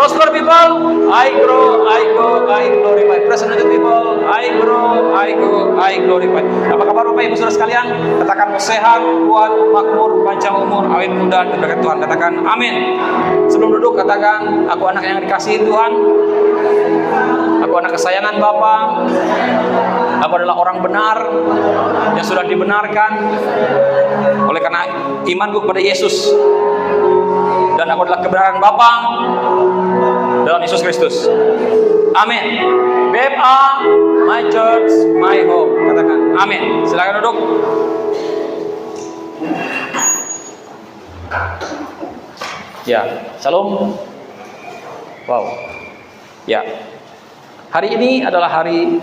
Prosper people, I grow, I go, I glorify. Present people, I grow, I go, I glorify. Apa kabar Bapak Ibu Saudara sekalian? Katakan sehat, kuat, makmur, panjang umur, awet muda, terberkati Tuhan. Katakan amin. Sebelum duduk katakan, aku anak yang dikasihi Tuhan. Aku anak kesayangan Bapa. Aku adalah orang benar yang sudah dibenarkan oleh karena imanku kepada Yesus. Dan aku adalah kebenaran Bapa dalam Yesus Kristus. Amin. BFA, my church, my home. Katakan amin. Silakan duduk. Ya, shalom. Wow. Ya. Hari ini adalah hari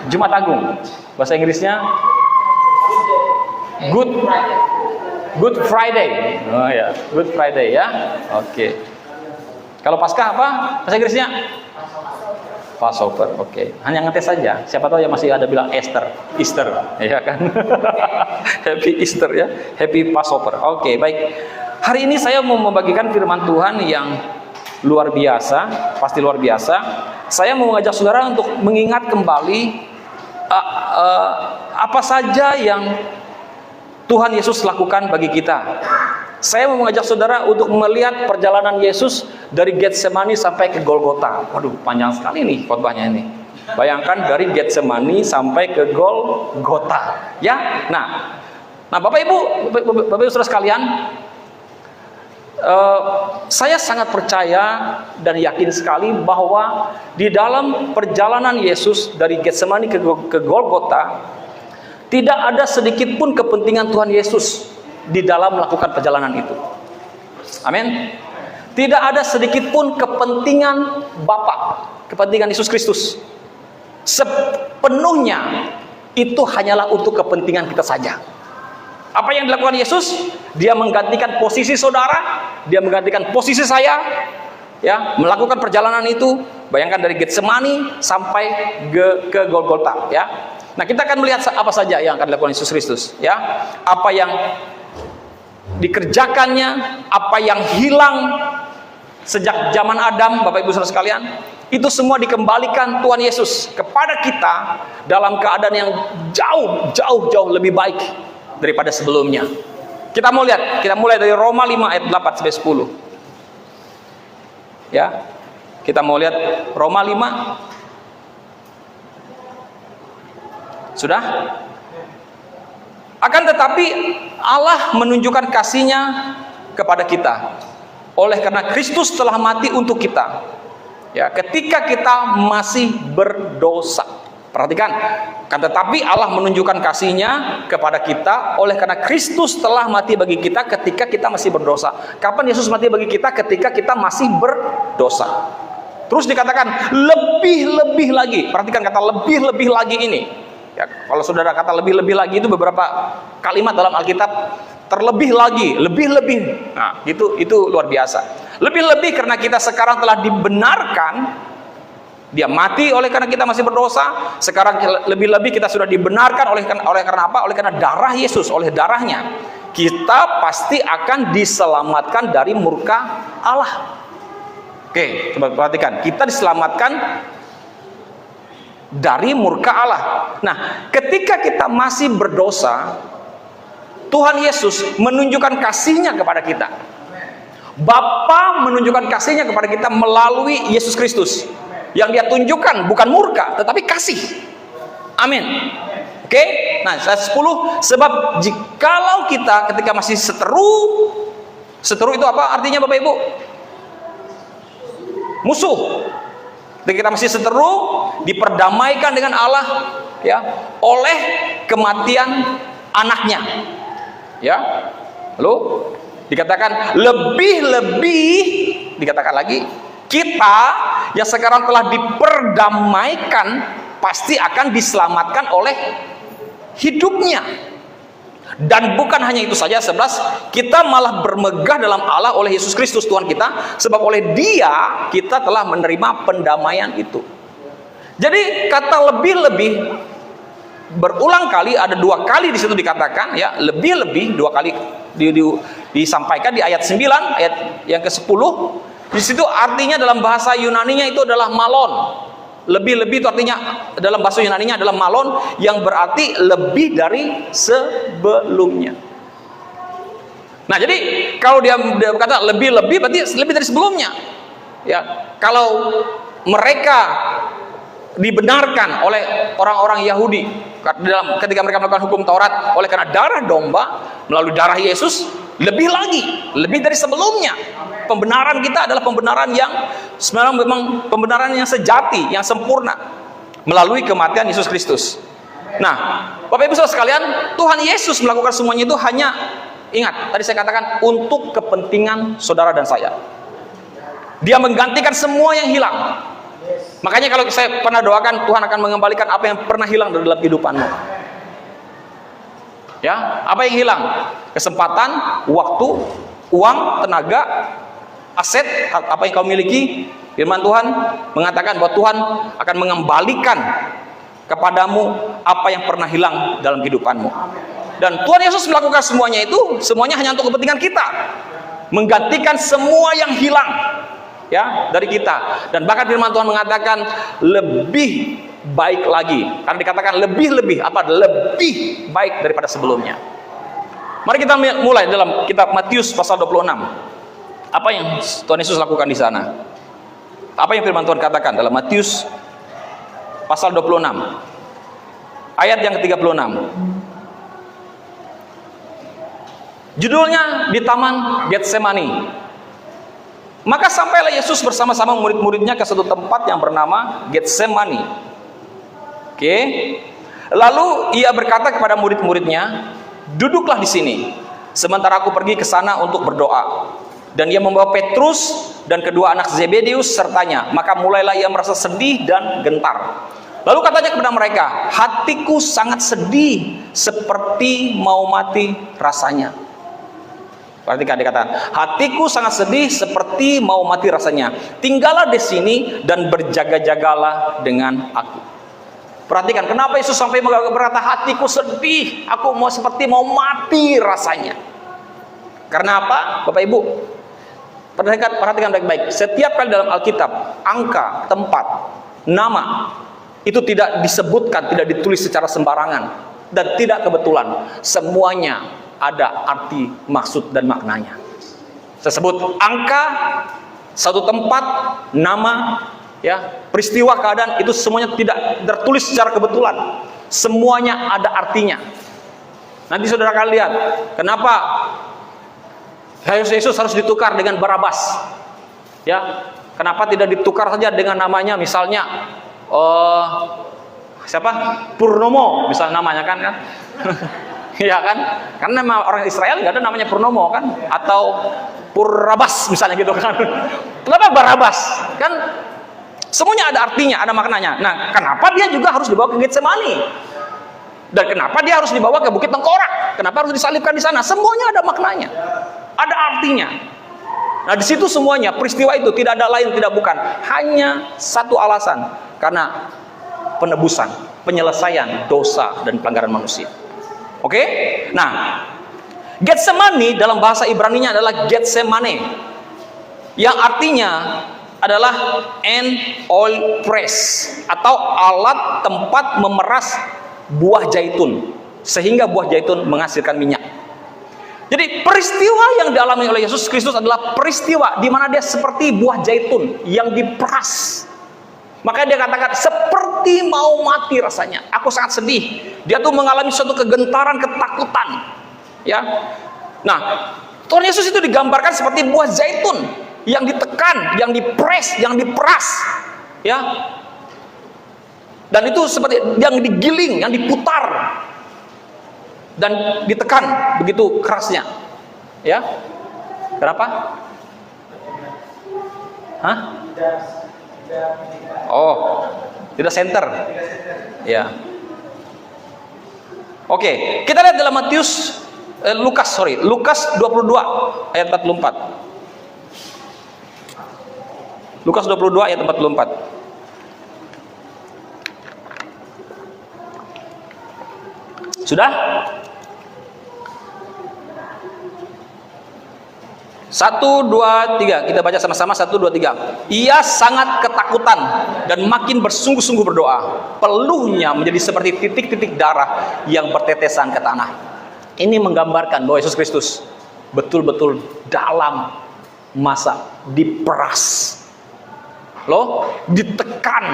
Jumat Agung. Bahasa Inggrisnya Good Friday. Oh ya, Good Friday ya. Oke. Kalau Paskah apa? Bahasa Inggrisnya Passover. Oke. Hanya ngetes saja. Siapa tahu yang masih ada bilang Easter, ya kan? Happy Easter ya. Happy Passover. Oke, baik. Hari ini saya mau membagikan firman Tuhan yang luar biasa, pasti luar biasa. Saya mau mengajak saudara untuk mengingat kembali apa saja yang Tuhan Yesus lakukan bagi kita. Saya mau mengajak saudara untuk melihat perjalanan Yesus dari Getsemani sampai ke Golgota. Waduh, panjang sekali nih khotbahnya ini. Bayangkan dari Getsemani sampai ke Golgota, ya. Nah, Bapak Ibu Saudara sekalian, saya sangat percaya dan yakin sekali bahwa di dalam perjalanan Yesus dari Getsemani ke Golgota, tidak ada sedikit pun kepentingan Tuhan Yesus di dalam melakukan perjalanan itu. Amin. Tidak ada sedikit pun kepentingan Bapa, kepentingan Yesus Kristus. Sepenuhnya itu hanyalah untuk kepentingan kita saja. Apa yang dilakukan Yesus? Dia menggantikan posisi saudara, dia menggantikan posisi saya, ya, melakukan perjalanan itu. Bayangkan dari Getsemani sampai ke Golgota, ya. Nah, kita akan melihat apa saja yang akan dilakukan Yesus Kristus, ya. Apa yang dikerjakannya, apa yang hilang sejak zaman Adam, Bapak Ibu Saudara sekalian, itu semua dikembalikan Tuhan Yesus kepada kita dalam keadaan yang jauh lebih baik daripada sebelumnya. Kita mau lihat, kita mulai dari Roma 5 ayat 8 sampai 10. Ya. Kita mau lihat Roma 5. Sudah? Akan tetapi Allah menunjukkan kasih-Nya kepada kita oleh karena Kristus telah mati untuk kita. Ya, ketika kita masih berdosa. Perhatikan, kan tetapi Allah menunjukkan kasih-Nya kepada kita oleh karena Kristus telah mati bagi kita ketika kita masih berdosa. Kapan Yesus mati bagi kita? Ketika kita masih berdosa. Terus dikatakan lebih-lebih lagi. Perhatikan kata lebih-lebih lagi ini. Ya, kalau saudara kata lebih-lebih lagi itu beberapa kalimat dalam Alkitab. Terlebih lagi, lebih-lebih. Nah, itu luar biasa. Lebih-lebih karena kita sekarang telah dibenarkan. Dia mati oleh karena kita masih berdosa. Sekarang lebih-lebih kita sudah dibenarkan oleh karena apa? Oleh karena darah Yesus, oleh darahnya kita pasti akan diselamatkan dari murka Allah. Oke, coba perhatikan, kita diselamatkan dari murka Allah. Nah, ketika kita masih berdosa, Tuhan Yesus menunjukkan kasih-Nya kepada kita. Bapa menunjukkan kasih-Nya kepada kita melalui Yesus Kristus. Yang Dia tunjukkan bukan murka, tetapi kasih. Amin. Oke? Nah, ayat 10, sebab jikalau kita ketika masih seteru itu apa artinya Bapak Ibu? Musuh. Ketika kita masih seteru, diperdamaikan dengan Allah, ya, oleh kematian anaknya. Ya. Lalu dikatakan lebih-lebih, dikatakan lagi, kita yang sekarang telah diperdamaikan pasti akan diselamatkan oleh hidupnya. Dan bukan hanya itu saja, 11, kita malah bermegah dalam Allah oleh Yesus Kristus Tuhan kita, sebab oleh Dia kita telah menerima pendamaian itu. Jadi kata lebih-lebih berulang kali, ada 2 kali di situ dikatakan, ya, lebih-lebih 2 kali disampaikan di ayat 9, ayat yang ke-10. Di situ artinya dalam bahasa Yunaninya itu adalah malon. Lebih-lebih itu artinya dalam bahasa Yunaninya adalah malon, yang berarti lebih dari sebelumnya. Nah, jadi kalau dia berkata lebih-lebih berarti lebih dari sebelumnya. Ya, kalau mereka dibenarkan oleh orang-orang Yahudi ketika mereka melakukan hukum Taurat oleh karena darah domba melalui darah Yesus, lebih lagi, lebih dari sebelumnya. Pembenaran kita adalah pembenaran yang sebenarnya memang pembenaran yang sejati, yang sempurna melalui kematian Yesus Kristus. Nah, Bapak Ibu Saudara sekalian, Tuhan Yesus melakukan semuanya itu hanya, ingat, tadi saya katakan, untuk kepentingan saudara dan saya. Dia menggantikan semua yang hilang. Makanya kalau saya pernah doakan, Tuhan akan mengembalikan apa yang pernah hilang dalam kehidupanmu. Ya, apa yang hilang? Kesempatan, waktu, uang, tenaga, aset, apa yang kau miliki. Firman Tuhan mengatakan bahwa Tuhan akan mengembalikan kepadamu apa yang pernah hilang dalam kehidupanmu. Dan Tuhan Yesus melakukan semuanya itu, semuanya hanya untuk kepentingan kita, menggantikan semua yang hilang, ya, dari kita. Dan bahkan firman Tuhan mengatakan lebih baik lagi, karena dikatakan lebih-lebih apa? Lebih baik daripada sebelumnya. Mari kita mulai dalam kitab Matius pasal 26. Apa yang Tuhan Yesus lakukan di sana? Apa yang firman Tuhan katakan dalam Matius pasal 26 ayat yang ke-36? Judulnya di Taman Getsemani. Maka sampailah Yesus bersama-sama murid-muridnya ke satu tempat yang bernama Getsemani. Oke. Lalu ia berkata kepada murid-muridnya, "Duduklah di sini, sementara aku pergi ke sana untuk berdoa." Dan ia membawa Petrus dan kedua anak Zebedeus sertanya. Maka mulailah ia merasa sedih dan gentar. Lalu katanya kepada mereka, "Hatiku sangat sedih, seperti mau mati rasanya." Perhatikan dikatakan, hatiku sangat sedih seperti mau mati rasanya. Tinggallah di sini dan berjaga-jagalah dengan aku. Perhatikan, kenapa Yesus sampai berkata hatiku sedih, aku mau seperti mau mati rasanya. Karena apa, Bapak Ibu? Perhatikan baik-baik. Setiap kali dalam Alkitab, angka, tempat, nama itu tidak disebutkan, tidak ditulis secara sembarangan dan tidak kebetulan. Semuanya ada arti, maksud, dan maknanya. Saya sebut angka, satu tempat, nama, ya, peristiwa, keadaan, itu semuanya tidak tertulis secara kebetulan. Semuanya ada artinya. Nanti saudara akan lihat kenapa Yesus harus ditukar dengan Barabas. Ya, kenapa tidak ditukar saja dengan namanya, misalnya siapa? Purnomo, misalnya namanya kan? Iya kan? Karena nama orang Israel nggak ada namanya Purnomo kan? Atau Purrabas misalnya gitu kan? Kenapa Barabas? Kan semuanya ada artinya, ada maknanya. Nah, kenapa dia juga harus dibawa ke Getsemani? Dan kenapa dia harus dibawa ke Bukit Tengkorak? Kenapa harus disalibkan di sana? Semuanya ada maknanya, ada artinya. Nah, di situ semuanya peristiwa itu tidak ada lain, tidak bukan, hanya satu alasan, karena penebusan, penyelesaian dosa dan pelanggaran manusia. Oke? Nah, Getsemani dalam bahasa Ibrani-nya adalah Getsemane, yang artinya adalah an oil press, atau alat tempat memeras buah zaitun sehingga buah zaitun menghasilkan minyak. Jadi peristiwa yang dialami oleh Yesus Kristus adalah peristiwa di mana dia seperti buah zaitun yang diperas. Makanya dia katakan seperti mau mati rasanya. Aku sangat sedih. Dia tuh mengalami suatu kegentaran, ketakutan. Ya. Nah, Tuhan Yesus itu digambarkan seperti buah zaitun yang ditekan, yang dipres, yang diperas. Ya. Dan itu seperti yang digiling, yang diputar dan ditekan begitu kerasnya. Ya. Kenapa? Hah? Oh, tidak center. Ya. Oke, kita lihat dalam Lukas 22 ayat 44. Lukas 22 ayat 44. Sudah? 1, 2, 3. Kita baca sama-sama. 1, 2, 3. Ia sangat ketakutan dan makin bersungguh-sungguh berdoa. Peluhnya menjadi seperti titik-titik darah yang bertetesan ke tanah. Ini menggambarkan bahwa Yesus Kristus betul-betul dalam masa diperas, ditekan.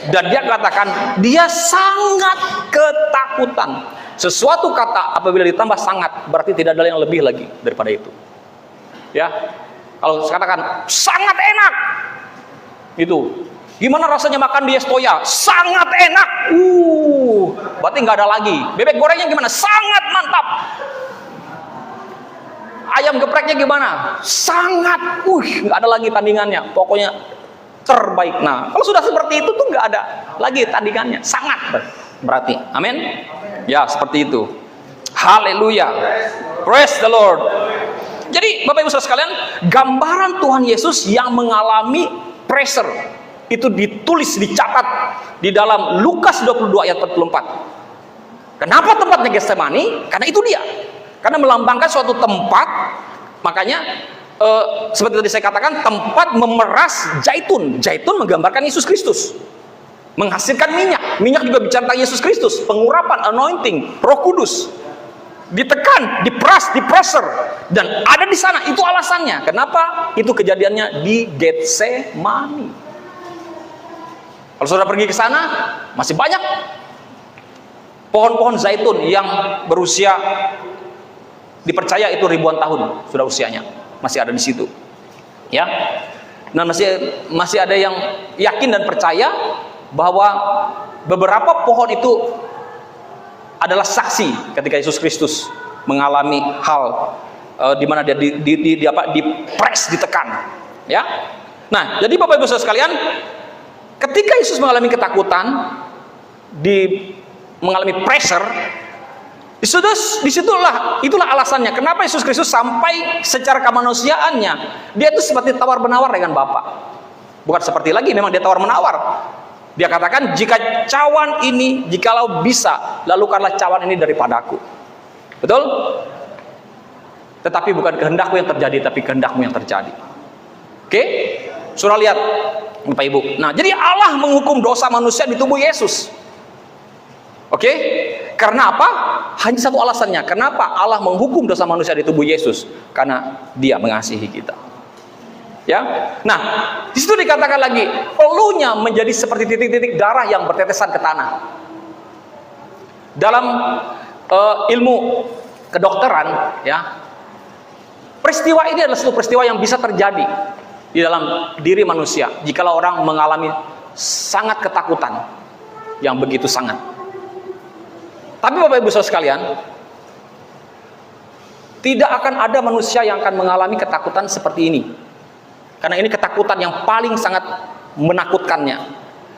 Dan dia katakan dia sangat ketakutan. Sesuatu kata apabila ditambah sangat berarti tidak ada yang lebih lagi daripada itu. Ya, kalau katakan sangat enak, itu gimana rasanya makan di Estoya? Sangat enak. Berarti nggak ada lagi. Bebek gorengnya gimana? Sangat mantap. Ayam gepreknya gimana? Sangat. Nggak ada lagi tandingannya. Pokoknya terbaik. Nah, kalau sudah seperti itu tuh nggak ada lagi tandingannya. Sangat berarti. Amin. Ya, seperti itu. Haleluya. Praise the Lord. Jadi, Bapak Ibu Saudara sekalian, gambaran Tuhan Yesus yang mengalami pressure itu ditulis, dicatat di dalam Lukas 22 ayat 44. Kenapa tempatnya Getsemani? Karena itu dia. Karena melambangkan suatu tempat, makanya seperti tadi saya katakan, tempat memeras zaitun. Zaitun menggambarkan Yesus Kristus. Menghasilkan minyak. Minyak juga bicara tentang Yesus Kristus. Pengurapan, anointing, Roh Kudus. Ditekan, diperas, dipressure. Dan ada di sana. Itu alasannya. Kenapa? Itu kejadiannya di Getsemani. Kalau saudara pergi ke sana, masih banyak pohon-pohon zaitun yang berusia, dipercaya itu ribuan tahun sudah usianya. Masih ada di situ. Ya. Nah, masih ada yang yakin dan percaya bahwa beberapa pohon itu adalah saksi ketika Yesus Kristus mengalami hal di mana dia dipres, ditekan, ya. Nah, jadi Bapak Ibu Saudara sekalian, ketika Yesus mengalami ketakutan, mengalami pressure, itulah alasannya kenapa Yesus Kristus sampai secara kemanusiaannya dia itu seperti tawar menawar dengan Bapa. Bukan seperti lagi, memang dia tawar menawar. Dia katakan, jika cawan ini, jikalau bisa, lalukanlah cawan ini daripadaku. Betul? Tetapi bukan kehendakku yang terjadi, tapi kehendakmu yang terjadi. Oke? Saudara lihat, Bapak Ibu. Nah, jadi Allah menghukum dosa manusia di tubuh Yesus. Oke? Karena apa? Hanya satu alasannya. Kenapa Allah menghukum dosa manusia di tubuh Yesus? Karena Dia mengasihi kita. Ya, nah di situ dikatakan lagi, peluhnya menjadi seperti titik-titik darah yang bertetesan ke tanah. Dalam ilmu kedokteran, ya, peristiwa ini adalah satu peristiwa yang bisa terjadi di dalam diri manusia jikalau orang mengalami sangat ketakutan yang begitu sangat. Tapi Bapak Ibu Saudara sekalian, tidak akan ada manusia yang akan mengalami ketakutan seperti ini. Karena ini ketakutan yang paling sangat menakutkannya.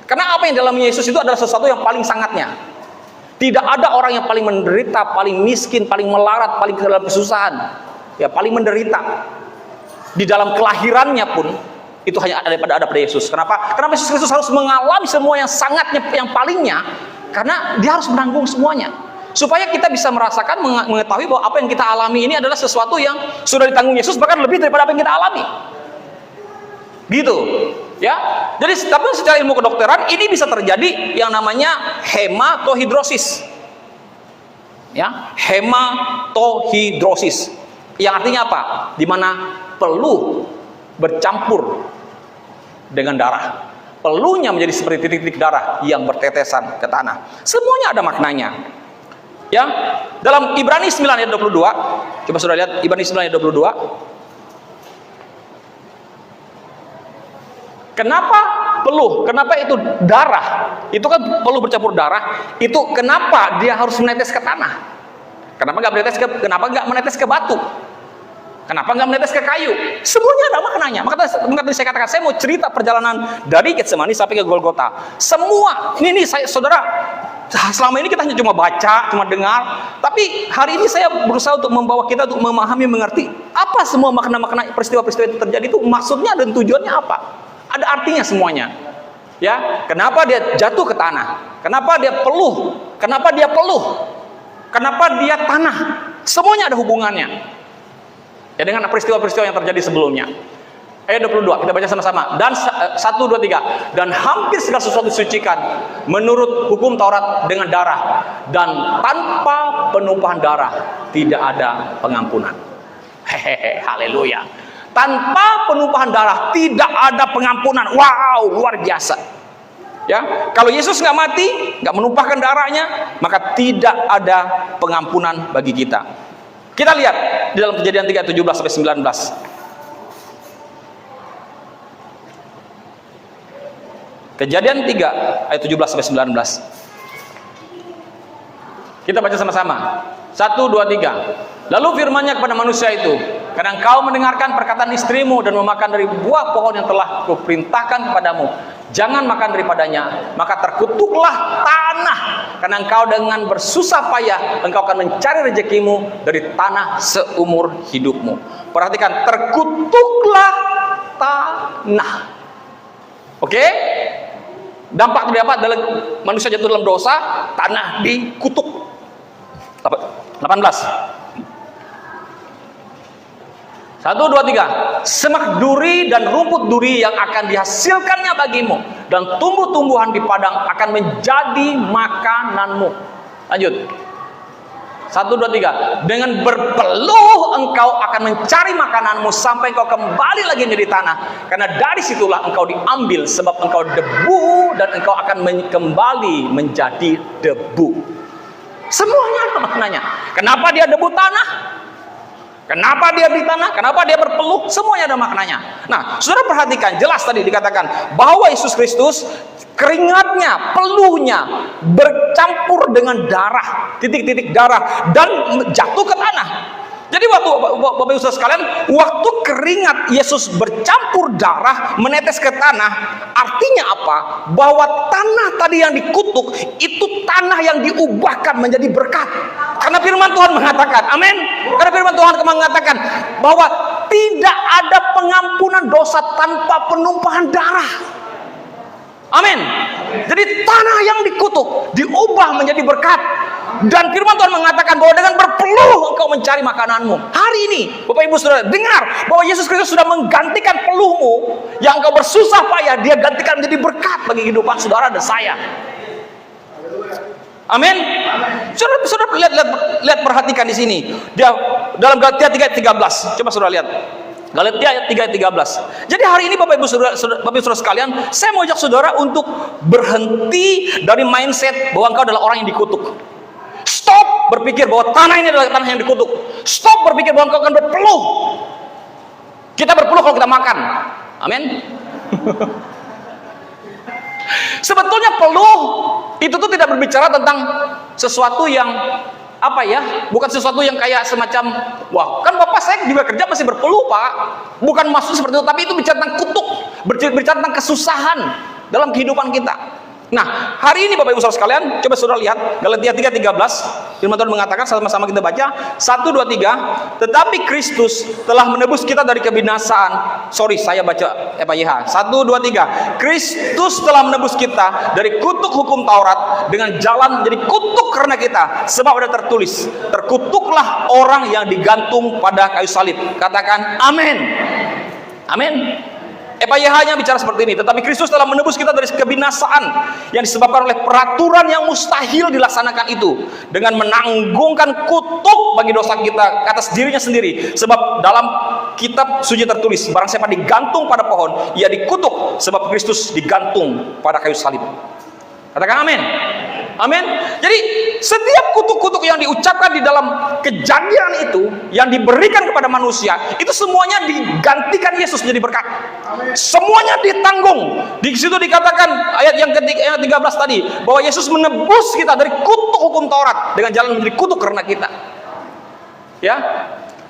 Karena apa yang dalam Yesus itu adalah sesuatu yang paling sangatnya. Tidak ada orang yang paling menderita, paling miskin, paling melarat, paling dalam kesusahan, ya paling menderita. Di dalam kelahirannya pun itu hanya ada pada Yesus. Kenapa? Karena Yesus Kristus harus mengalami semua yang sangatnya, yang palingnya, karena dia harus menanggung semuanya. Supaya kita bisa merasakan, mengetahui bahwa apa yang kita alami ini adalah sesuatu yang sudah ditanggung Yesus, bahkan lebih daripada apa yang kita alami. Gitu, ya. Jadi, tapi secara ilmu kedokteran ini bisa terjadi yang namanya hematohidrosis. Ya, hematohidrosis. Yang artinya apa? Di mana peluh bercampur dengan darah. Peluhnya menjadi seperti titik-titik darah yang bertetesan ke tanah. Semuanya ada maknanya. Ya, dalam Ibrani 9 ayat 22, coba Saudara lihat Ibrani 9 ayat 22. Kenapa peluh? Kenapa itu darah? Itu kan peluh bercampur darah. Itu kenapa dia harus menetes ke tanah? Kenapa nggak menetes ke batu? Kenapa nggak menetes ke kayu? Semuanya ada maknanya. Maka tadi saya katakan, saya mau cerita perjalanan dari Getsemani sampai ke Golgota. Semua ini saudara, selama ini kita hanya cuma baca, cuma dengar. Tapi hari ini saya berusaha untuk membawa kita untuk memahami, mengerti apa semua makna-makna peristiwa-peristiwa itu terjadi itu maksudnya dan tujuannya apa. Ada artinya semuanya. Ya, kenapa dia jatuh ke tanah? Kenapa dia peluh? Kenapa dia peluh? Kenapa dia tanah? Semuanya ada hubungannya. Ya, dengan peristiwa-peristiwa yang terjadi sebelumnya. Ayat 22, kita baca sama-sama. Dan 1, 2, 3. Dan hampir segala sesuatu disucikan menurut hukum Taurat dengan darah. Dan tanpa penumpahan darah tidak ada pengampunan. Hehehe, haleluya. Tanpa penumpahan darah tidak ada pengampunan. Wow, luar biasa. Ya, kalau Yesus nggak mati, nggak menumpahkan darahnya, maka tidak ada pengampunan bagi kita. Kita lihat di dalam Kejadian 3, 17 sampai 19. Kejadian 3 ayat 17 sampai 19. Kita baca sama-sama. 1, 2, 3. Lalu firman-Nya kepada manusia itu, karena engkau mendengarkan perkataan istrimu dan memakan dari buah pohon yang telah kuperintahkan kepadamu, jangan makan daripadanya, maka terkutuklah tanah, karena engkau dengan bersusah payah engkau akan mencari rezekimu dari tanah seumur hidupmu. Perhatikan, terkutuklah tanah. Oke? Dampak terdapat dalam manusia jatuh dalam dosa, tanah dikutuk. 18. 1, 2, 3. Semak duri dan rumput duri yang akan dihasilkannya bagimu, dan tumbuh-tumbuhan di padang akan menjadi makananmu. Lanjut. 1, 2, 3. Dengan berpeluh engkau akan mencari makananmu sampai engkau kembali lagi menjadi tanah, karena dari situlah engkau diambil, sebab engkau debu dan engkau akan kembali menjadi debu. Semuanya ada maknanya. Kenapa dia debu tanah? Kenapa dia di tanah? Kenapa dia berpeluh? Semuanya ada maknanya. Nah, saudara perhatikan, jelas tadi dikatakan bahwa Yesus Kristus, keringatnya, peluhnya bercampur dengan darah, titik-titik darah, dan jatuh ke tanah. Jadi waktu Bapak Ibu Saudara sekalian, waktu keringat Yesus bercampur darah menetes ke tanah, artinya apa? Bahwa tanah tadi yang dikutuk itu tanah yang diubahkan menjadi berkat. Karena firman Tuhan mengatakan, amin. Karena firman Tuhan mengatakan bahwa tidak ada pengampunan dosa tanpa penumpahan darah. Amin. Jadi tanah yang dikutuk diubah menjadi berkat. Dan firman Tuhan mengatakan bahwa dengan berpeluh engkau mencari makananmu. Hari ini Bapak Ibu Saudara dengar bahwa Yesus Kristus sudah menggantikan peluhmu yang engkau bersusah payah, dia gantikan menjadi berkat bagi kehidupan saudara dan saya. Amin. Saudara lihat perhatikan di sini. Dia dalam Galatia 3:13. Coba saudara lihat. Galatia 3:13. Jadi hari ini Bapak Ibu Saudara sekalian, saya mau ajak saudara untuk berhenti dari mindset bahwa engkau adalah orang yang dikutuk. Stop berpikir bahwa tanah ini adalah tanah yang dikutuk. Stop berpikir bahwa engkau akan berpeluh. Kita berpeluh kalau kita makan. Amin. Sebetulnya peluh itu tuh tidak berbicara tentang sesuatu yang apa ya, bukan sesuatu yang kayak semacam, wah kan bapak saya juga kerja masih berpeluh pak, bukan maksud seperti itu, tapi itu bicara tentang kutuk, berbicara tentang kesusahan dalam kehidupan kita. Nah, hari ini Bapak Ibu Saudara sekalian, coba saudara lihat Galatia 3:13, firman Tuhan mengatakan, sama-sama kita baca, 1, 2, 3, tetapi Kristus telah menebus kita dari kebinasaan. Sorry, saya baca YH. 1, 2, 3. Kristus telah menebus kita dari kutuk hukum Taurat dengan jalan menjadi kutuk karena kita. Sebab ada tertulis, terkutuklah orang yang digantung pada kayu salib. Katakan amin. Amin. YH-nya bicara seperti ini, tetapi Kristus telah menebus kita dari kebinasaan yang disebabkan oleh peraturan yang mustahil dilaksanakan itu, dengan menanggungkan kutuk bagi dosa kita atas dirinya sendiri. Sebab dalam kitab suci tertulis, barang siapa digantung pada pohon, ia dikutuk, sebab Kristus digantung pada kayu salib. Katakan amin. Amin. Jadi setiap kutuk-kutuk yang diucapkan di dalam kejadian itu, yang diberikan kepada manusia, itu semuanya digantikan Yesus menjadi berkat. Semuanya ditanggung. Di situ dikatakan ayat yang ketiga, 13 tadi, bahwa Yesus menebus kita dari kutuk hukum Taurat dengan jalan menjadi kutuk karena kita. Ya,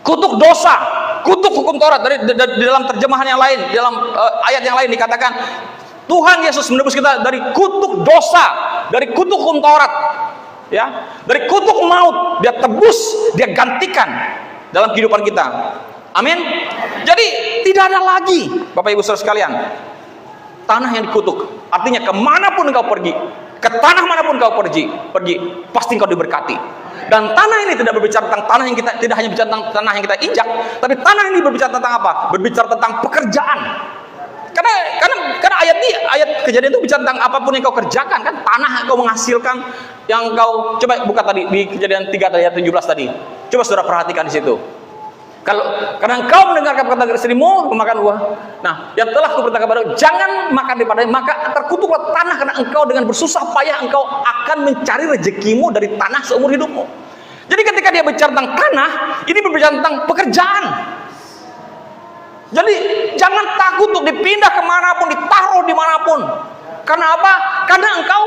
kutuk dosa, kutuk hukum Taurat. Di dalam terjemahan yang lain, di dalam ayat yang lain dikatakan Tuhan Yesus menebus kita dari kutuk dosa, dari kutuk hukum Taurat, ya, dari kutuk maut. Dia tebus, dia gantikan dalam kehidupan kita. Amin. Jadi tidak ada lagi, Bapak Ibu Saudara sekalian, tanah yang dikutuk. Artinya kemanapun engkau pergi, ke tanah manapun engkau pergi, pasti engkau diberkati. Dan tanah ini tidak berbicara tentang tanah yang kita, tidak hanya bicara tentang tanah yang kita injak, tapi tanah ini berbicara tentang apa? Berbicara tentang pekerjaan. Karena ayat Kejadian itu bicara tentang apapun yang kau kerjakan, kan tanah yang kau menghasilkan, yang kau coba buka tadi di Kejadian 3 ayat 17 tadi. Coba saudara perhatikan di situ. Karena engkau mendengarkan perkataan istrimu memakan buah. Nah, yang telah kuperintahkan kepadamu, jangan makan daripadanya, maka terkutuklah tanah karena engkau dengan bersusah payah engkau akan mencari rezekimu dari tanah seumur hidupmu. Jadi ketika dia bicara tentang tanah, ini berbicara tentang pekerjaan. Jadi jangan takut untuk dipindah kemanapun, ditaruh dimanapun. Karena apa? Karena engkau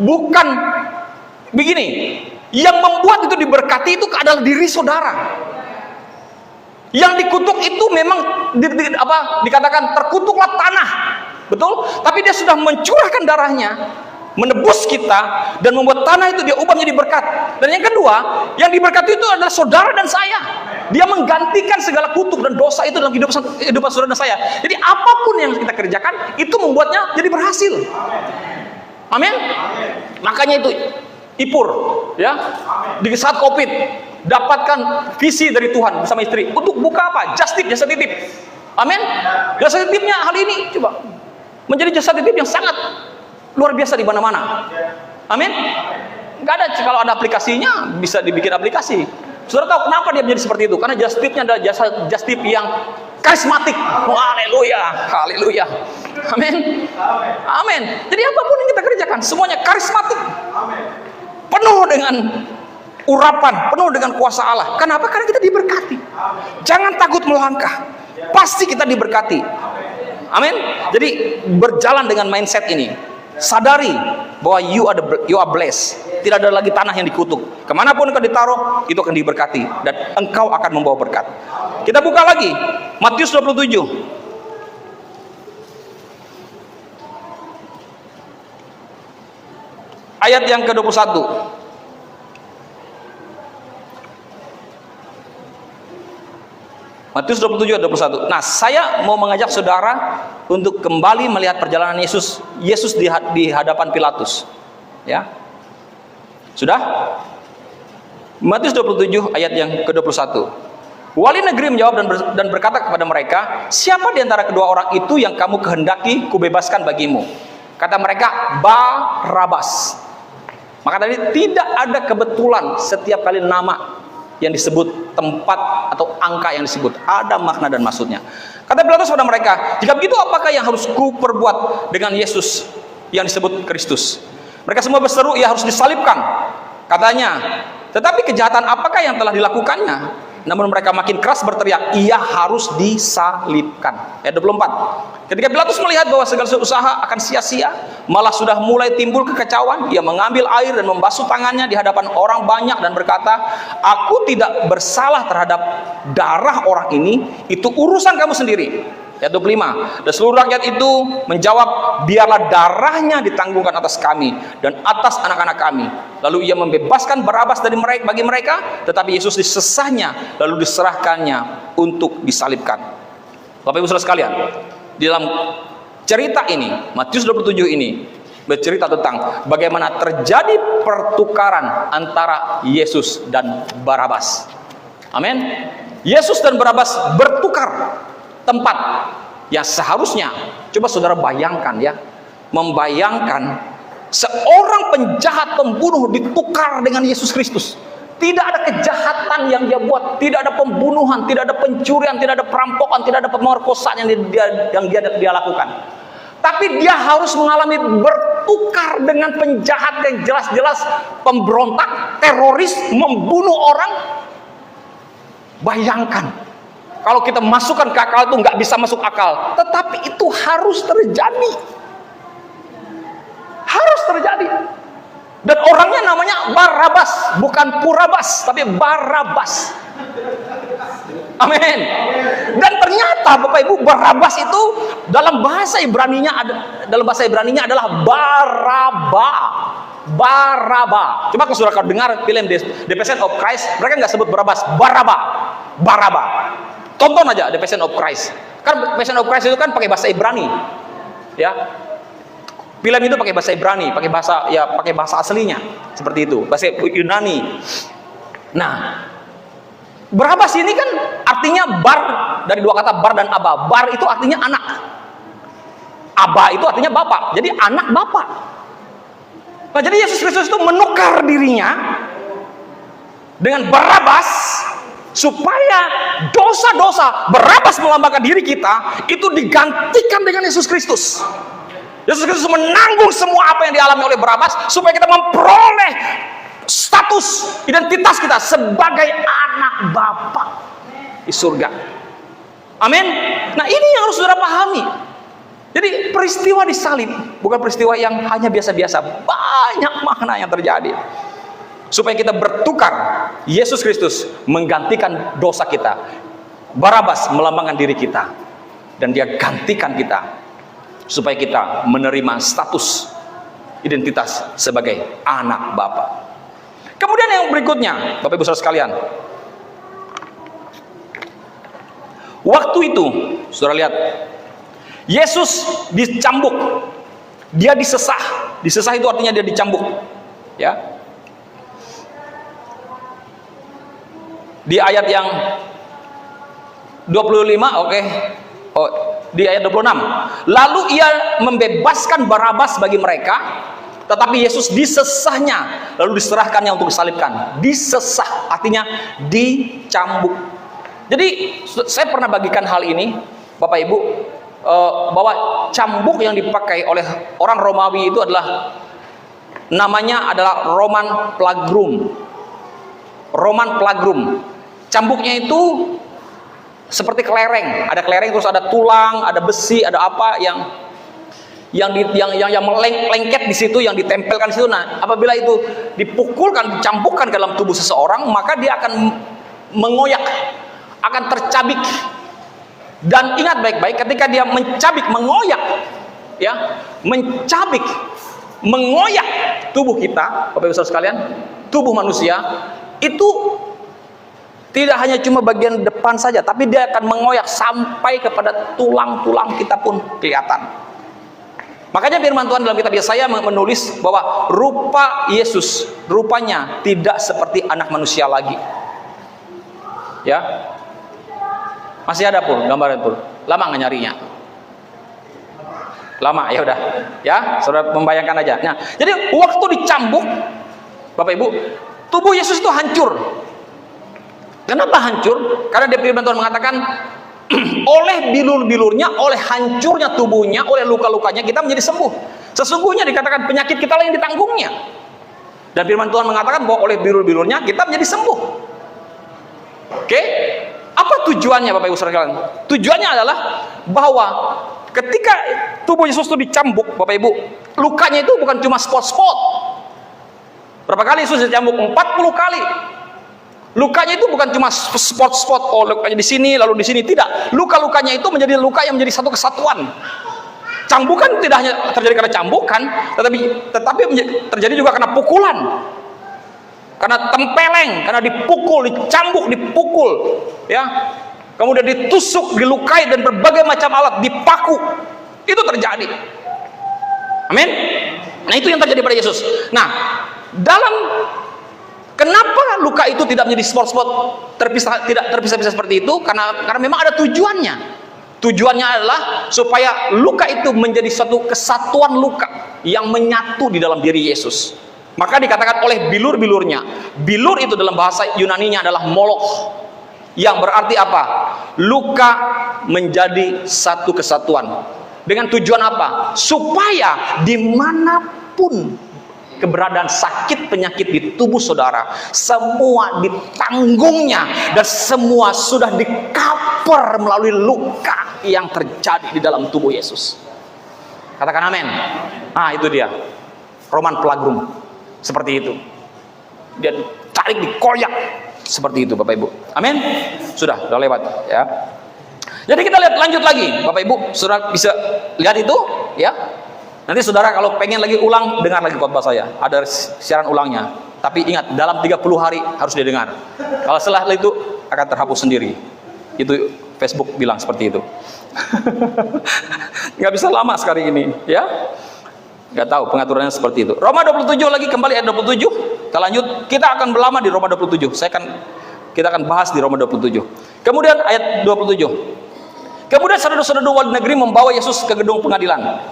bukan begini. Yang membuat itu diberkati itu adalah diri saudara. Yang dikutuk itu memang dikatakan terkutuklah tanah, betul? Tapi dia sudah mencurahkan darahnya, menebus kita dan membuat tanah itu dia ubah menjadi berkat. Dan yang kedua, yang diberkati itu adalah saudara dan saya. Dia menggantikan segala kutuk dan dosa itu dalam kehidupan saudara dan saya. Jadi apapun yang kita kerjakan itu membuatnya jadi berhasil. Amin. Makanya itu Ipur, ya, di saat COVID dapatkan visi dari Tuhan bersama istri untuk buka apa? Jasa titip. Amin. Jasa titipnya hal ini coba menjadi jasa titip yang sangat luar biasa di mana-mana. Amin. Nggak ada, kalau ada aplikasinya bisa dibikin aplikasi. Saudara tahu kenapa dia menjadi seperti itu? Karena jasa titipnya adalah jasa titip yang karismatik. Oh, haleluya, haleluya. Amin. Amin. Jadi apapun yang kita kerjakan semuanya karismatik. Penuh dengan urapan, penuh dengan kuasa Allah. Kenapa? Karena kita diberkati. Jangan takut melangkah. Pasti kita diberkati. Amin. Jadi berjalan dengan mindset ini. Sadari bahwa you are blessed. Tidak ada lagi tanah yang dikutuk. Kemanapun engkau ditaruh, itu akan diberkati dan engkau akan membawa berkat. Kita buka lagi Matius 27. Ayat yang ke-21. Matius 27 ayat 21. Nah, saya mau mengajak saudara untuk kembali melihat perjalanan Yesus di hadapan Pilatus. Ya. Sudah? Matius 27 ayat yang ke-21. Wali negeri menjawab dan berkata kepada mereka, "Siapa di antara kedua orang itu yang kamu kehendaki kubebaskan bagimu?" Kata mereka, "Barabas." Maka tadi tidak ada kebetulan setiap kali nama yang disebut, tempat atau angka yang disebut, ada makna dan maksudnya. Kata Pilatus pada mereka, "Jika begitu apakah yang harus kuperbuat dengan Yesus yang disebut Kristus?" Mereka semua berseru, "Ia harus disalibkan." Katanya, "Tetapi kejahatan apakah yang telah dilakukannya?" Namun mereka makin keras berteriak, "Ia harus disalibkan." Ayat 24. Ketika Pilatus melihat bahwa segala usaha akan sia-sia, malah sudah mulai timbul kekacauan, ia mengambil air dan membasuh tangannya di hadapan orang banyak dan berkata, "Aku tidak bersalah terhadap darah orang ini, itu urusan kamu sendiri." Ayat 25. Dan seluruh rakyat itu menjawab, "Biarlah darahnya ditanggungkan atas kami dan atas anak-anak kami." Lalu ia membebaskan Barabas bagi mereka, tetapi Yesus disesahnya lalu diserahkannya untuk disalibkan. Bapak Ibu Saudara sekalian, di dalam cerita ini, Matius 27 ini bercerita tentang bagaimana terjadi pertukaran antara Yesus dan Barabas. Amin. Yesus dan Barabas bertukar tempat yang seharusnya, coba saudara bayangkan ya, membayangkan seorang penjahat pembunuh ditukar dengan Yesus Kristus. Tidak ada kejahatan yang dia buat, tidak ada pembunuhan, tidak ada pencurian, tidak ada perampokan, tidak ada pemerkosaan yang dia lakukan. Tapi dia harus mengalami bertukar dengan penjahat yang jelas-jelas pemberontak, teroris, membunuh orang. Bayangkan kalau kita masukkan ke akal itu nggak bisa masuk akal, tetapi itu harus terjadi. Harus terjadi. Dan orangnya namanya Barabas, bukan Purabas, tapi Barabas. Amin. Dan ternyata Bapak Ibu, Barabas itu dalam bahasa Ibraninya adalah Baraba. Baraba. Coba kalau sudah kau dengar film The Passion of Christ, mereka nggak sebut Barabas, Baraba. Tonton aja The Passion of Christ. Kan Passion of Christ itu kan pakai bahasa Ibrani. Ya. Pilem itu pakai bahasa Ibrani, pakai bahasa aslinya seperti itu, bahasa Yunani. Nah, Barabas ini kan artinya bar, dari dua kata bar dan aba. Bar itu artinya anak, aba itu artinya bapak, jadi anak bapak. Nah, jadi Yesus Kristus itu menukar dirinya dengan Barabas supaya dosa-dosa Barabas melambangkan diri kita itu digantikan dengan Yesus Kristus. Yesus Kristus menanggung semua apa yang dialami oleh Barabas supaya kita memperoleh status identitas kita sebagai anak Bapa di surga. Amin. Nah, ini yang harus saudara pahami. Jadi peristiwa di salib bukan peristiwa yang hanya biasa-biasa, banyak makna yang terjadi. Supaya kita bertukar, Yesus Kristus menggantikan dosa kita, Barabas melambangkan diri kita, dan dia gantikan kita supaya kita menerima status identitas sebagai anak Bapa. Kemudian yang berikutnya, Bapak Ibu Saudara sekalian, waktu itu saudara lihat Yesus dicambuk, dia disesah. Disesah itu artinya dia dicambuk, ya. Di ayat yang 25, oke. Oh, di ayat 26. Lalu ia membebaskan Barabas bagi mereka, tetapi Yesus disesahnya, lalu diserahkannya untuk disalibkan. Disesah artinya dicambuk. Jadi saya pernah bagikan hal ini, Bapak Ibu, bahwa cambuk yang dipakai oleh orang Romawi itu adalah namanya adalah Roman plagrum. Roman plagrum. Cambuknya itu seperti kelereng, ada kelereng terus ada tulang, ada besi, ada apa yang lengket di situ, yang ditempelkan di situ. Nah, apabila itu dipukulkan, dicampukkan ke dalam tubuh seseorang, maka dia akan mengoyak, akan tercabik. Dan ingat baik-baik, ketika dia mencabik, mengoyak, ya, mencabik, mengoyak tubuh kita, Bapak Ibu Saudara sekalian, tubuh manusia itu tidak hanya cuma bagian depan saja, tapi dia akan mengoyak sampai kepada tulang-tulang kita pun kelihatan. Makanya firman Tuhan dalam kitab Yesaya menulis bahwa rupa Yesus, rupanya tidak seperti anak manusia lagi. Ya, masih ada pun gambaran pun. Lama nggak nyarinya? Lama, ya udah. Ya, saudara membayangkan aja. Nah, jadi waktu dicambuk, Bapak Ibu, tubuh Yesus itu hancur. Kenapa hancur? Karena di firman Tuhan mengatakan oleh bilur-bilurnya, oleh hancurnya tubuhnya, oleh luka-lukanya kita menjadi sembuh. Sesungguhnya dikatakan penyakit kita lah yang ditanggungnya. Dan firman Tuhan mengatakan bahwa oleh bilur-bilurnya kita menjadi sembuh. Oke? Apa tujuannya Bapak Ibu Saudara sekalian? Tujuannya adalah bahwa ketika tubuh Yesus itu dicambuk, Bapak Ibu, lukanya itu bukan cuma spot-spot. Berapa kali Yesus dicambuk? 40 kali. Lukanya itu bukan cuma spot-spot, oh lukanya di sini lalu di sini, tidak. Luka-lukanya itu menjadi luka yang menjadi satu kesatuan. Cambukan tidak hanya terjadi karena cambukan, tetapi terjadi juga karena pukulan, karena tempeleng, karena dipukul, dicambuk, dipukul, ya. Kemudian ditusuk, dilukai dan berbagai macam alat, dipaku. Itu terjadi. Amin. Nah, itu yang terjadi pada Yesus. Nah, kenapa luka itu tidak menjadi spot-spot tidak terpisah-pisah seperti itu? Karena memang ada tujuannya. Tujuannya adalah supaya luka itu menjadi satu kesatuan luka yang menyatu di dalam diri Yesus. Maka dikatakan oleh bilur-bilurnya. Bilur itu dalam bahasa Yunaninya adalah moloch, yang berarti apa? Luka menjadi satu kesatuan. Dengan tujuan apa? Supaya dimanapun keberadaan sakit penyakit di tubuh saudara, semua ditanggungnya dan semua sudah di-cover melalui luka yang terjadi di dalam tubuh Yesus. Katakan amin. Nah, itu dia Roman plagrum, seperti itu. Dia tarik, dikoyak seperti itu, Bapak Ibu. Amin. Sudah lewat, ya. Jadi kita lihat lanjut lagi, Bapak Ibu. Saudara bisa lihat itu, ya. Nanti saudara kalau pengen lagi ulang, dengar lagi khotbah saya. Ada siaran ulangnya. Tapi ingat, dalam 30 hari harus didengar. Kalau setelah itu akan terhapus sendiri. Itu Facebook bilang seperti itu. Nggak bisa lama sekali ini, ya. Nggak tahu pengaturannya seperti itu. Roma 27 lagi, kembali ayat 27. Kita lanjut, kita akan berlama di Roma 27. Kita akan bahas di Roma 27. Kemudian ayat 27. Kemudian saudara-saudara wali negeri membawa Yesus ke gedung pengadilan,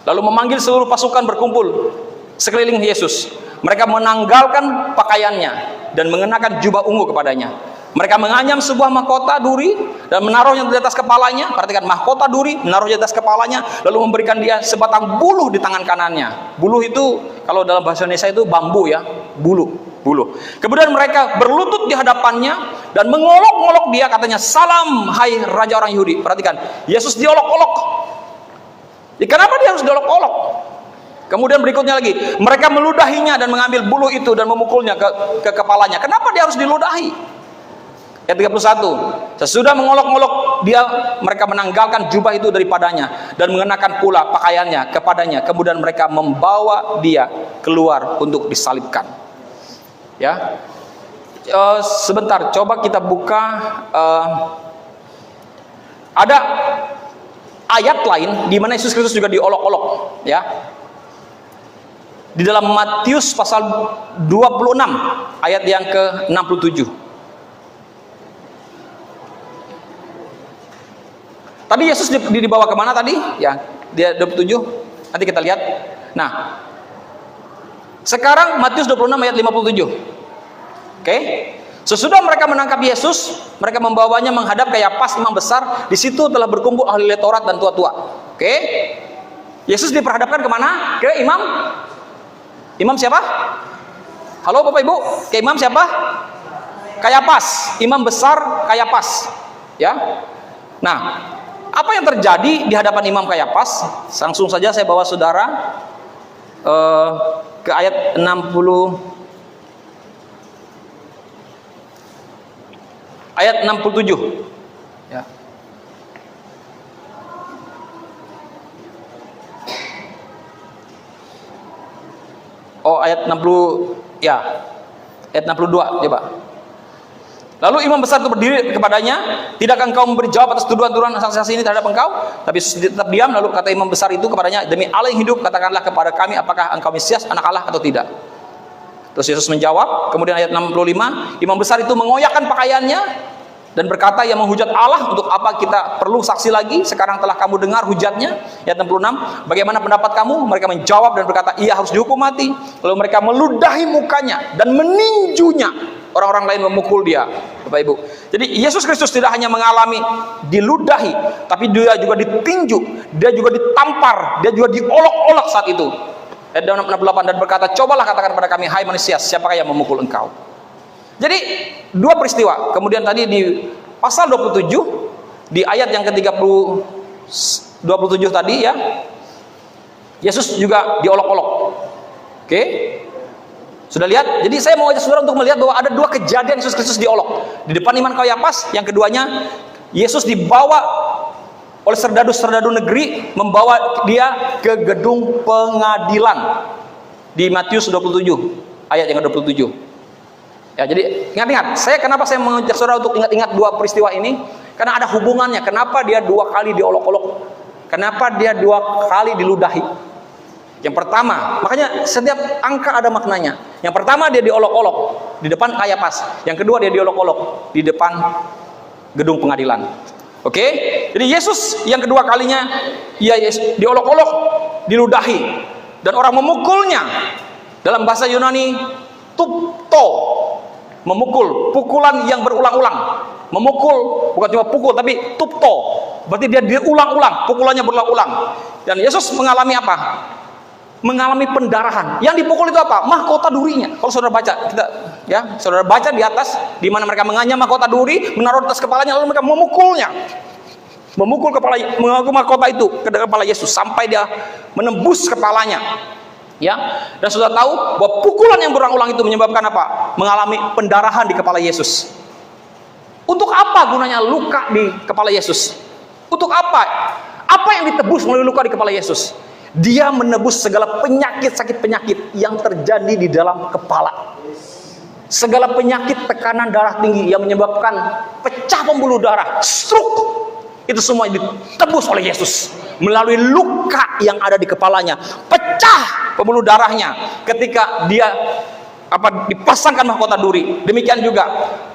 lalu memanggil seluruh pasukan berkumpul sekeliling Yesus. Mereka menanggalkan pakaiannya dan mengenakan jubah ungu kepadanya. Mereka menganyam sebuah mahkota duri dan menaruhnya di atas kepalanya. Perhatikan, mahkota duri menaruhnya di atas kepalanya, lalu memberikan dia sebatang buluh di tangan kanannya. Buluh itu kalau dalam bahasa Indonesia itu bambu ya, buluh. Kemudian mereka berlutut di hadapannya dan mengolok-olok dia, katanya, "Salam, hai raja orang Yahudi." Perhatikan, Yesus diolok-olok. Kenapa dia harus diolok-olok? Kemudian berikutnya lagi, mereka meludahinya dan mengambil buluh itu dan memukulnya ke kepalanya. Kenapa dia harus diludahi? Ayat 31, sesudah mengolok-olok dia, mereka menanggalkan jubah itu daripadanya dan mengenakan pula pakaiannya kepadanya. Kemudian mereka membawa dia keluar untuk disalibkan. Ya, sebentar, coba kita buka. Ada ayat lain di mana Yesus Kristus juga diolok-olok, ya. Di dalam Matius pasal 26 ayat yang ke-67. Tadi Yesus dibawa kemana tadi? Ya, dia 27. Nanti kita lihat. Nah, sekarang Matius 26 ayat 57. Oke. Sesudah mereka menangkap Yesus, mereka membawanya menghadap Kayafas, imam besar. Di situ telah berkumpul ahli Taurat dan tua-tua. Oke. Yesus diperhadapkan kemana? Ke imam? Imam siapa? Halo Bapak Ibu, ke imam siapa? Kayafas, imam besar Kayafas. Ya. Nah, apa yang terjadi di hadapan Imam Kayafas? Langsung saja saya bawa saudara ke ayat 60, ayat 67. Ya. Oh, ayat 60, ya. Ayat 62, coba. Lalu imam besar itu berdiri kepadanya, "Tidakkah engkau memberi jawab atas tuduhan-tuduhan saksi-saksi ini terhadap engkau?" Tapi Yesus tetap diam. Lalu kata imam besar itu kepadanya, "Demi Allah yang hidup, katakanlah kepada kami, apakah engkau Mesias, anak Allah atau tidak?" Terus Yesus menjawab. Kemudian ayat 65, imam besar itu mengoyakkan pakaiannya dan berkata, "Yang menghujat Allah, untuk apa kita perlu saksi lagi? Sekarang telah kamu dengar hujatnya." Ayat 66, "Bagaimana pendapat kamu?" Mereka menjawab dan berkata, "Ia harus dihukum mati." Lalu mereka meludahi mukanya dan meninjunya. Orang-orang lain memukul dia, Bapak Ibu. Jadi Yesus Kristus tidak hanya mengalami diludahi, tapi dia juga ditinju, dia juga ditampar, dia juga diolok-olok saat itu. Ayat 68, dan berkata, "Cobalah katakan pada kami, hai manusia, siapakah yang memukul engkau?" Jadi dua peristiwa. Kemudian tadi di pasal 27, di ayat yang ke-30, 27 tadi ya, Yesus juga diolok-olok. Oke? Sudah lihat? Jadi saya mau ajak saudara untuk melihat bahwa ada dua kejadian Yesus Kristus diolok. Di depan imam Kayafas, yang keduanya Yesus dibawa oleh serdadu-serdadu negeri, membawa dia ke gedung pengadilan. Di Matius 27, ayat yang ke-27. Ya, jadi ingat-ingat, kenapa saya mengajak saudara untuk ingat-ingat dua peristiwa ini? Karena ada hubungannya. Kenapa dia dua kali diolok-olok? Kenapa dia dua kali diludahi? Yang pertama, makanya setiap angka ada maknanya. Yang pertama dia diolok-olok di depan Kayafas. Yang kedua dia diolok-olok di depan gedung pengadilan. Oke? Jadi Yesus yang kedua kalinya ia diolok-olok, diludahi, dan orang memukulnya. Dalam bahasa Yunani, tupto, memukul, pukulan yang berulang-ulang. Memukul, bukan cuma pukul tapi tupto. Berarti dia diulang-ulang, pukulannya berulang-ulang. Dan Yesus mengalami apa? Mengalami pendarahan. Yang dipukul itu apa? Mahkota durinya. Kalau saudara baca, saudara baca di atas, di mana mereka menganyam mahkota duri, menaruh di atas kepalanya, lalu mereka memukulnya, memukul mahkota itu ke kepala Yesus sampai dia menembus kepalanya. Ya, dan sudah tahu bahwa pukulan yang berulang-ulang itu menyebabkan apa? Mengalami pendarahan di kepala Yesus. Untuk apa gunanya luka di kepala Yesus? Untuk apa? Apa yang ditebus melalui luka di kepala Yesus? Dia menebus segala penyakit, sakit penyakit yang terjadi di dalam kepala. Segala penyakit tekanan darah tinggi yang menyebabkan pecah pembuluh darah, stroke, itu semua ditebus oleh Yesus melalui luka yang ada di kepalanya. pecah pembuluh darahnya ketika dia dipasangkan mahkota duri. Demikian juga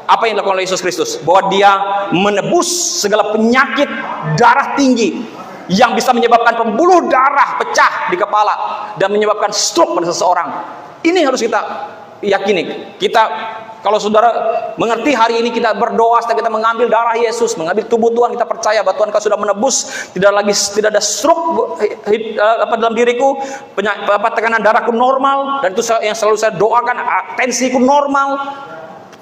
apa yang dilakukan oleh Yesus Kristus, bahwa dia menebus segala penyakit darah tinggi yang bisa menyebabkan pembuluh darah pecah di kepala dan menyebabkan stroke pada seseorang. Ini harus kita yakini. Kita, kalau saudara mengerti hari ini, kita berdoa setelah kita mengambil darah Yesus, mengambil tubuh Tuhan, kita percaya bahwa Tuhan kau sudah menebus, tidak ada stroke dalam diriku, tekanan darahku normal, dan itu yang selalu saya doakan, tensiku normal,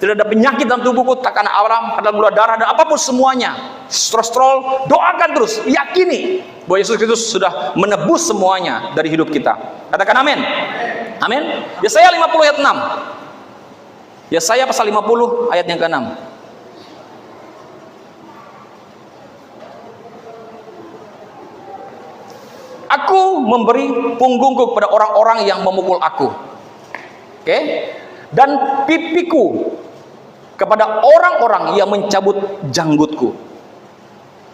tidak ada penyakit dalam tubuhku, tekanan alam, kadar gula darah, dan apapun semuanya, kolesterol, doakan terus, yakini bahwa Yesus Kristus sudah menebus semuanya dari hidup kita. Katakan amin. Amin. Yesaya 50 ayat 6. Yesaya pasal 50 ayat yang ke-6. Aku memberi punggungku kepada orang-orang yang memukul aku. Oke? Dan pipiku kepada orang-orang yang mencabut janggutku.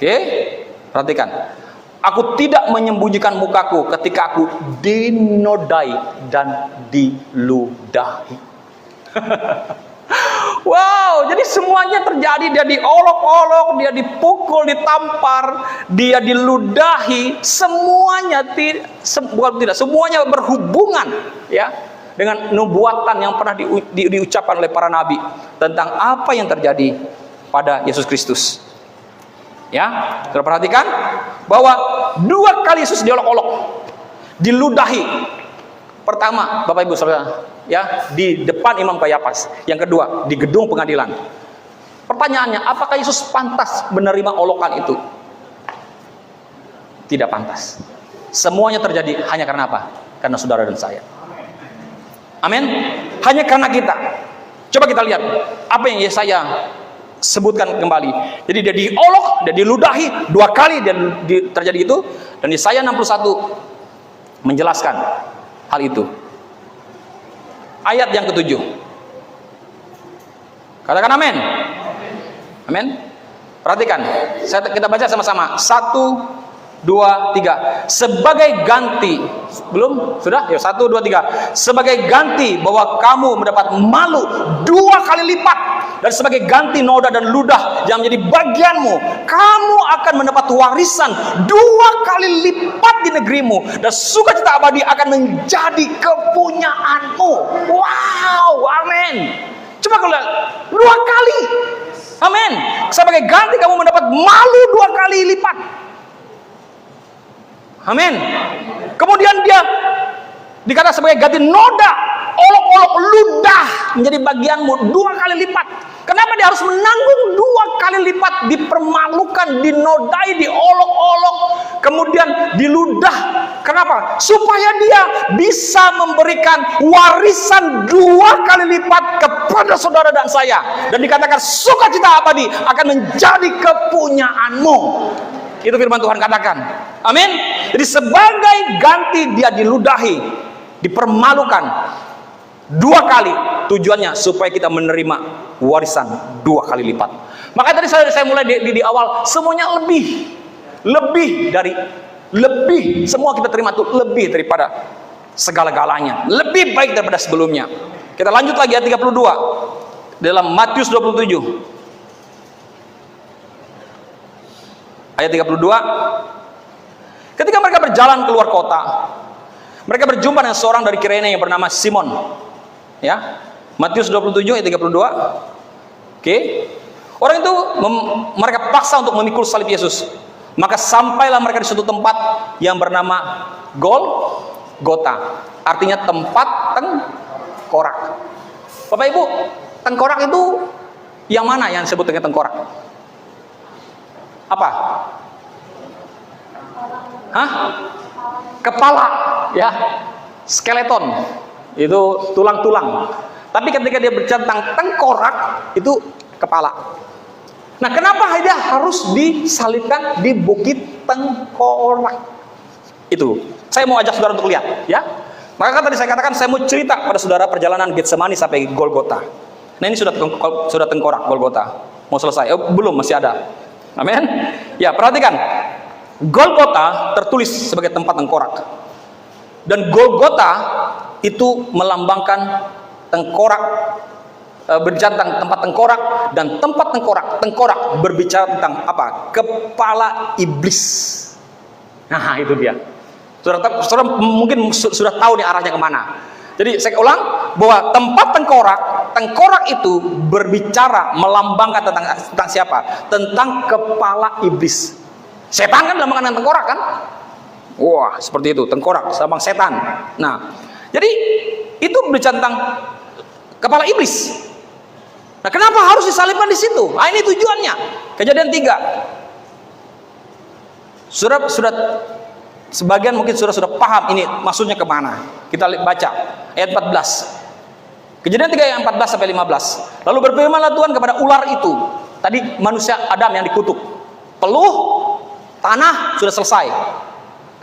Oke? Perhatikan. Aku tidak menyembunyikan mukaku ketika aku dinodai dan diludahi. Wow, jadi semuanya terjadi. Dia diolok-olok, dia dipukul, ditampar, dia diludahi. Semuanya semuanya berhubungan ya dengan nubuatan yang pernah diucapkan oleh para nabi tentang apa yang terjadi pada Yesus Kristus. Ya, sudah perhatikan bahwa 2 kali Yesus diolok-olok, diludahi. Pertama, Bapak Ibu Saudara, ya, di depan Imam Kayafas. Yang kedua, di gedung pengadilan. Pertanyaannya, apakah Yesus pantas menerima olokan itu? Tidak pantas. Semuanya terjadi hanya karena apa? Karena saudara dan saya. Amin. Hanya karena kita. Coba kita lihat apa yang Yesaya sebutkan kembali. Jadi dia diolok, dia diludahi 2 kali dan terjadi itu. Dan Yesaya 61 menjelaskan hal itu. Ayat yang ke-7. Katakan amin. Amin. Perhatikan, kita baca sama-sama. 1, 2, 3. Sebagai ganti, belum? Sudah? Ya, 1, 2, 3. Sebagai ganti bahwa kamu mendapat malu 2 kali lipat, dan sebagai ganti noda dan ludah yang menjadi bagianmu, kamu akan mendapat warisan 2 kali lipat di negerimu, dan sukacita abadi akan menjadi kepunyaanmu. Wow, amin. Coba kau lihat, 2 kali. Amin. Sebagai ganti kamu mendapat malu 2 kali lipat. Amin. Kemudian dia dikata sebagai ganti noda, olok-olok, ludah menjadi bagianmu 2 kali lipat. Kenapa dia harus menanggung 2 kali lipat? Dipermalukan, dinodai, diolok-olok, kemudian diludah. Kenapa? Supaya dia bisa memberikan warisan 2 kali lipat kepada saudara dan saya. Dan dikatakan sukacita abadi akan menjadi kepunyaanmu. Itu firman Tuhan katakan. Amin. Jadi sebagai ganti dia diludahi, dipermalukan 2 kali. Tujuannya supaya kita menerima warisan 2 kali lipat. Makanya tadi saya mulai di awal, semuanya lebih dari semua kita terima itu lebih daripada segala-galanya, lebih baik daripada sebelumnya. Kita lanjut lagi ayat 32 dalam Matius 27. Ayat 32. Ketika mereka berjalan keluar kota, mereka berjumpa dengan seorang dari Kirene yang bernama Simon. Ya. Matius 27 ayat 32. Oke. Orang itu mereka paksa untuk memikul salib Yesus. Maka sampailah mereka di suatu tempat yang bernama Golgota. Artinya tempat tengkorak. Bapak Ibu, tengkorak itu yang mana yang disebut dengan tengkorak? Apa? Hah? Kepala, ya. Skeleton. Itu tulang-tulang. Tapi ketika dia berbicara tentang tengkorak, itu kepala. Nah, kenapa dia harus disalibkan di bukit tengkorak? Itu. Saya mau ajak saudara untuk lihat, ya. Maka tadi saya katakan saya mau cerita pada saudara perjalanan Getsemani sampai Golgota. Nah, ini sudah tengkorak Golgota. Mau selesai? Oh, belum, masih ada. Amin. Ya, perhatikan. Golgota tertulis sebagai tempat tengkorak. Dan Golgota itu melambangkan tengkorak, berbicara tentang tempat tengkorak, dan tempat tengkorak berbicara tentang apa? Kepala iblis. Nah, itu dia. Saudara mungkin sudah tahu nih arahnya kemana. Jadi saya ulang bahwa tempat tengkorak itu berbicara, melambangkan tentang siapa? Tentang kepala iblis. Setan kan melambangkan tengkorak kan? Wah, seperti itu, tengkorak, lambang setan. Nah, jadi itu berbicara tentang kepala iblis. Nah, kenapa harus disalibkan di situ? Nah, ini tujuannya. Kejadian 3. Sudah sebagian mungkin sudah paham ini maksudnya kemana. Kita baca ayat 14. Kejadian 3 ayat 14 sampai 15. Lalu berfirmanlah Tuhan kepada ular itu. Tadi manusia Adam yang dikutuk. Peluh tanah sudah selesai.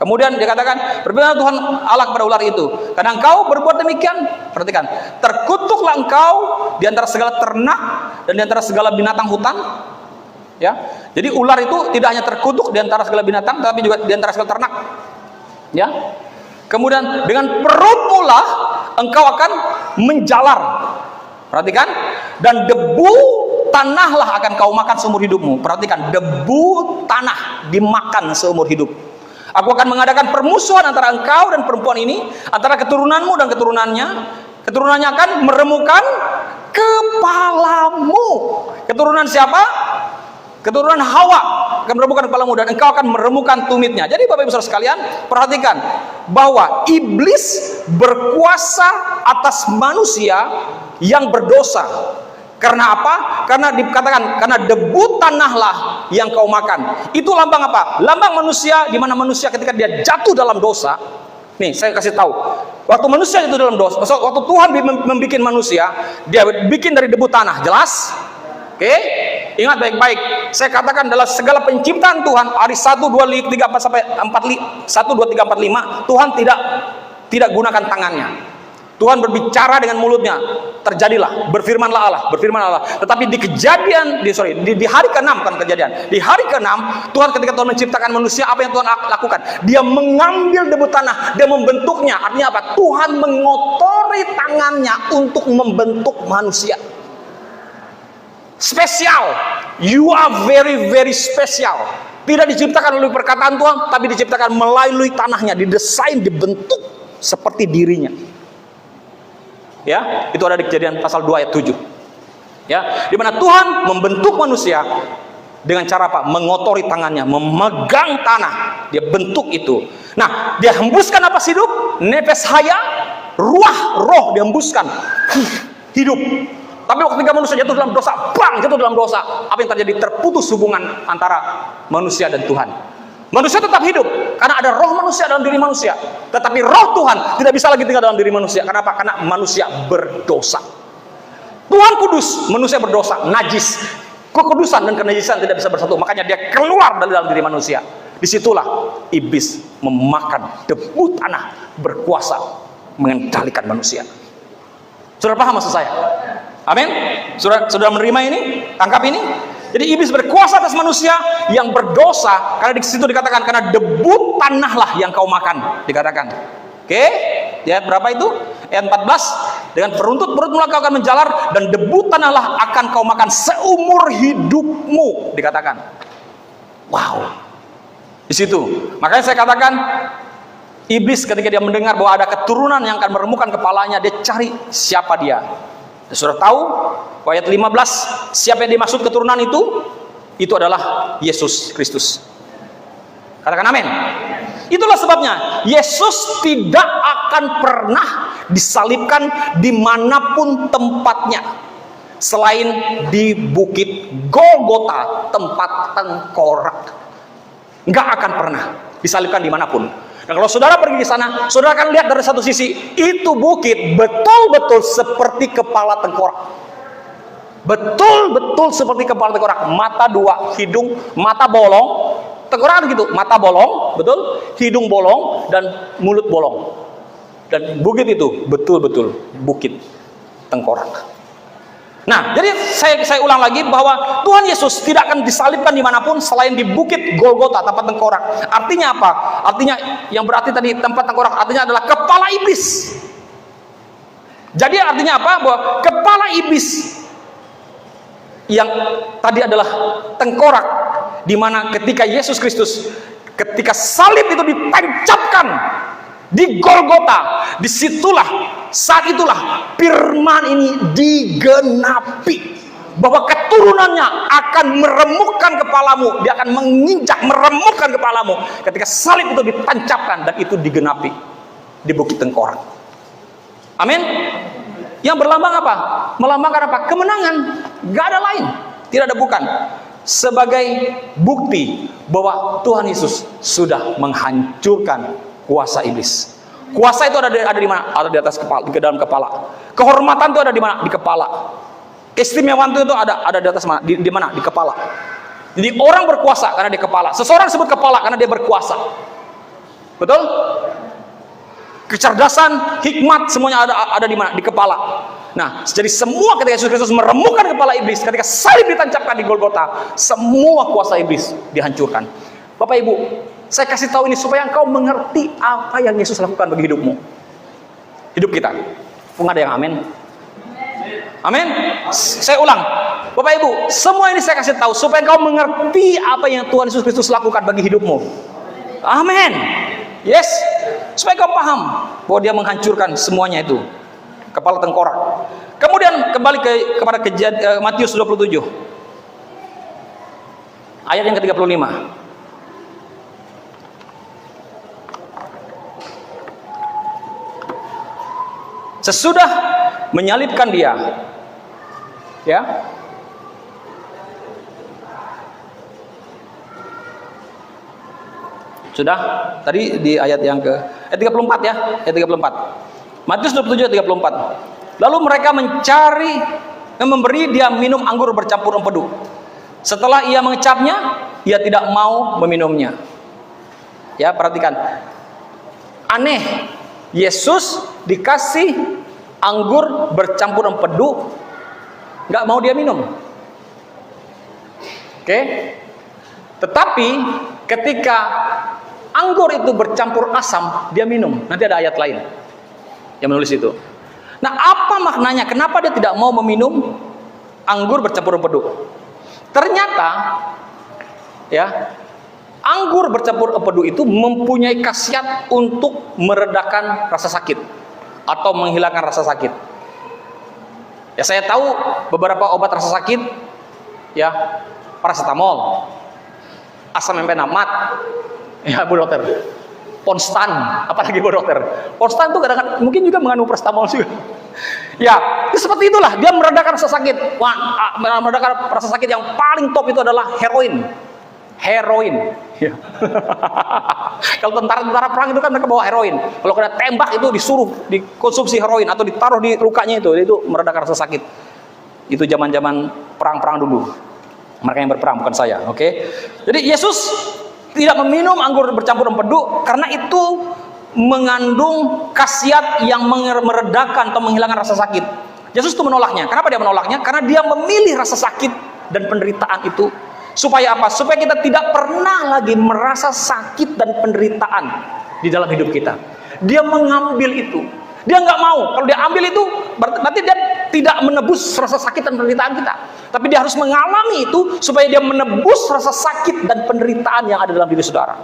Kemudian dia katakan, berfirman Tuhan Allah kepada ular itu, karena engkau berbuat demikian, perhatikan, terkutuklah engkau di antara segala ternak dan di antara segala binatang hutan. Ya, jadi ular itu tidak hanya terkutuk di antara segala binatang, tapi juga di antara segala ternak. Ya, kemudian dengan perutmu lah engkau akan menjalar. Perhatikan, dan debu tanahlah akan kau makan seumur hidupmu. Perhatikan, debu tanah dimakan seumur hidup. Aku akan mengadakan permusuhan antara engkau dan perempuan ini, antara keturunanmu dan keturunannya. Keturunannya akan meremukkan kepalamu. Keturunan siapa? Keturunan Hawa akan meremukkan kepalamu, dan engkau akan meremukkan tumitnya. Jadi Bapak Ibu Saudara sekalian, perhatikan bahwa iblis berkuasa atas manusia yang berdosa. Karena apa? Karena dikatakan, karena debu tanahlah yang kau makan. Itu lambang apa? Lambang manusia, di mana manusia ketika dia jatuh dalam dosa. Nih, saya kasih tahu. Waktu manusia jatuh dalam dosa, waktu Tuhan membuat manusia, dia bikin dari debu tanah. Jelas? Oke? Ingat baik-baik. Saya katakan dalam segala penciptaan Tuhan, hari 1, 2, 3, 4 sampai 4, 1, 2, 3, 4, 5, Tuhan tidak gunakan tangannya. Tuhan berbicara dengan mulutnya, terjadilah, berfirmanlah Allah. Tetapi di hari ke-6, bukan kejadian, di hari ke-6, Tuhan ketika Tuhan menciptakan manusia, apa yang Tuhan lakukan? Dia mengambil debu tanah, dia membentuknya. Artinya apa? Tuhan mengotori tangannya untuk membentuk manusia. Spesial. You are very, very special. Tidak diciptakan oleh perkataan Tuhan, tapi diciptakan melalui tanahnya, didesain, dibentuk seperti dirinya. Ya, itu ada di Kejadian pasal 2 ayat 7. Ya, di mana Tuhan membentuk manusia dengan cara apa? Mengotori tangannya, memegang tanah, dia bentuk itu. Nah, dia hembuskan apa hidup? Nefes haya, roh dihembuskan. Hidup. Tapi waktu ketika manusia jatuh dalam dosa, jatuh dalam dosa, apa yang terjadi? Terputus hubungan antara manusia dan Tuhan. Manusia tetap hidup karena ada roh manusia dalam diri manusia, tetapi roh Tuhan tidak bisa lagi tinggal dalam diri manusia. Kenapa? Karena manusia berdosa. Tuhan kudus, manusia berdosa, najis. Kekudusan dan kenajisan tidak bisa bersatu, makanya dia keluar dari dalam diri manusia. Disitulah iblis memakan debu tanah, berkuasa mengendalikan manusia. Sudah paham maksud saya? Amin? Sudah menerima ini? Tangkap ini? Jadi iblis berkuasa atas manusia yang berdosa, karena di situ dikatakan karena debu tanahlah yang kau makan, dikatakan. Oke? Ayat berapa itu? Ayat 14. Dengan perutmu kau akan menjalar, dan debu tanahlah akan kau makan seumur hidupmu, dikatakan. Wow. Di situ. Makanya saya katakan iblis ketika dia mendengar bahwa ada keturunan yang akan meremukkan kepalanya, dia cari siapa dia. Sudah tahu ayat 15 siapa yang dimaksud keturunan itu? Itu adalah Yesus Kristus. Katakan amin. Itulah sebabnya Yesus tidak akan pernah disalibkan dimanapun tempatnya selain di bukit Golgota, tempat tengkorak. Nggak akan pernah disalibkan dimanapun. Dan kalau saudara pergi di sana, saudara akan lihat dari satu sisi, itu bukit betul-betul seperti kepala tengkorak. Betul-betul seperti kepala tengkorak. Mata dua, hidung, mata bolong. Tengkorak gitu, mata bolong, betul, hidung bolong, dan mulut bolong. Dan bukit itu betul-betul bukit tengkorak. Nah, jadi saya ulang lagi bahwa Tuhan Yesus tidak akan disalibkan dimanapun selain di bukit Golgota, tempat tengkorak. Artinya apa? Artinya yang berarti tadi tempat tengkorak artinya adalah kepala iblis. Jadi artinya apa? Bahwa kepala iblis yang tadi adalah tengkorak, di mana ketika Yesus Kristus, ketika salib itu ditancapkan di Golgota, disitulah, saat itulah firman ini digenapi, bahwa keturunannya akan meremukkan kepalamu, dia akan menginjak, meremukkan kepalamu ketika salib itu ditancapkan, dan itu digenapi di bukit tengkorak. Amin. Yang berlambang apa? Melambangkan apa? Kemenangan. Gak ada lain, tidak ada bukan, sebagai bukti bahwa Tuhan Yesus sudah menghancurkan kuasa iblis. Kuasa itu ada di mana? Ada di atas kepala, di dalam kepala. Kehormatan itu ada di mana? Di kepala. Keistimewaan itu ada di atas mana? Di mana? Di kepala. Jadi orang berkuasa karena di kepala. Seseorang disebut kepala karena dia berkuasa. Betul? Kecerdasan, hikmat, semuanya ada di mana? Di kepala. Nah, jadi semua ketika Yesus Kristus meremukkan kepala iblis, ketika salib ditancapkan di Golgota, semua kuasa iblis dihancurkan. Bapak Ibu, saya kasih tahu ini supaya engkau mengerti apa yang Yesus lakukan bagi hidupmu, hidup kita. Ada yang amin? Amin. Saya ulang, Bapak Ibu, semua ini saya kasih tahu supaya engkau mengerti apa yang Tuhan Yesus Kristus lakukan bagi hidupmu. Amin. Yes, supaya kau paham bahwa dia menghancurkan semuanya itu, kepala tengkorak. Kemudian kembali kepada Matius 27 ayat yang ke-35. Sesudah menyalibkan dia, ya, sudah tadi di ayat yang ayat 34 ya, ayat 34. Matius 27 ayat 34. Lalu mereka memberi dia minum anggur bercampur empedu. Setelah ia mengecapnya, ia tidak mau meminumnya. Ya, perhatikan. Aneh. Yesus dikasih anggur bercampur empedu, nggak mau dia minum. Oke? Tetapi ketika anggur itu bercampur asam, dia minum. Nanti ada ayat lain yang menulis itu. Nah, apa maknanya? Kenapa dia tidak mau meminum anggur bercampur empedu? Ternyata, ya, anggur bercampur empedu itu mempunyai khasiat untuk meredakan rasa sakit atau menghilangkan rasa sakit. Ya, saya tahu beberapa obat rasa sakit, ya, paracetamol, asam empenamat, ya Bu Dokter, Ponstan, apalagi Bu Dokter, Ponstan itu kadang-kadang mungkin juga mengandung paracetamol juga. Ya, seperti itulah, dia meredakan rasa sakit. Meredakan rasa sakit yang paling top itu adalah heroin. Ya. Kalau tentara perang itu kan mereka bawa heroin. Kalau kena tembak itu disuruh dikonsumsi heroin atau ditaruh di lukanya, itu meredakan rasa sakit. Itu zaman-zaman perang-perang dulu. Mereka yang berperang, bukan saya. Oke. Jadi Yesus tidak meminum anggur bercampur empedu karena itu mengandung khasiat yang meredakan atau menghilangkan rasa sakit. Yesus itu menolaknya. Kenapa dia menolaknya? Karena dia memilih rasa sakit dan penderitaan itu. Supaya apa? Supaya kita tidak pernah lagi merasa sakit dan penderitaan di dalam hidup kita. Dia mengambil itu. Dia nggak mau. Kalau dia ambil itu, berarti dia tidak menebus rasa sakit dan penderitaan kita. Tapi dia harus mengalami itu supaya dia menebus rasa sakit dan penderitaan yang ada dalam diri saudara.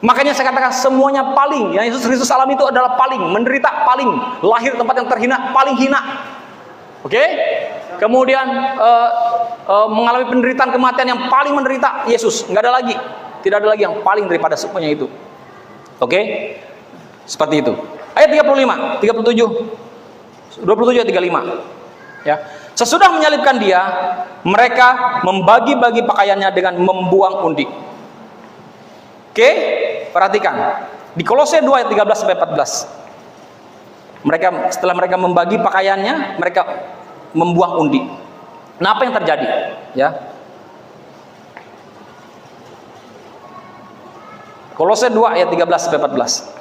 Makanya saya katakan semuanya paling. Yang Yesus Kristus alami itu adalah paling. Menderita paling. Lahir tempat yang terhina, paling hina. Oke? Kemudian mengalami penderitaan kematian yang paling menderita Yesus. Nggak ada lagi. Tidak ada lagi yang paling daripada semuanya itu. Oke? Seperti itu. Ayat 35, 37, 27 ayat 35. Ya. Sesudah menyalibkan dia, mereka membagi-bagi pakaiannya dengan membuang undi. Oke? Perhatikan. Di Kolose 2 ayat 13 sampai 14. Setelah mereka membagi pakaiannya, mereka membuang undi. Nah, apa yang terjadi? Ya. Kolose 2 ayat 13 sampai 14.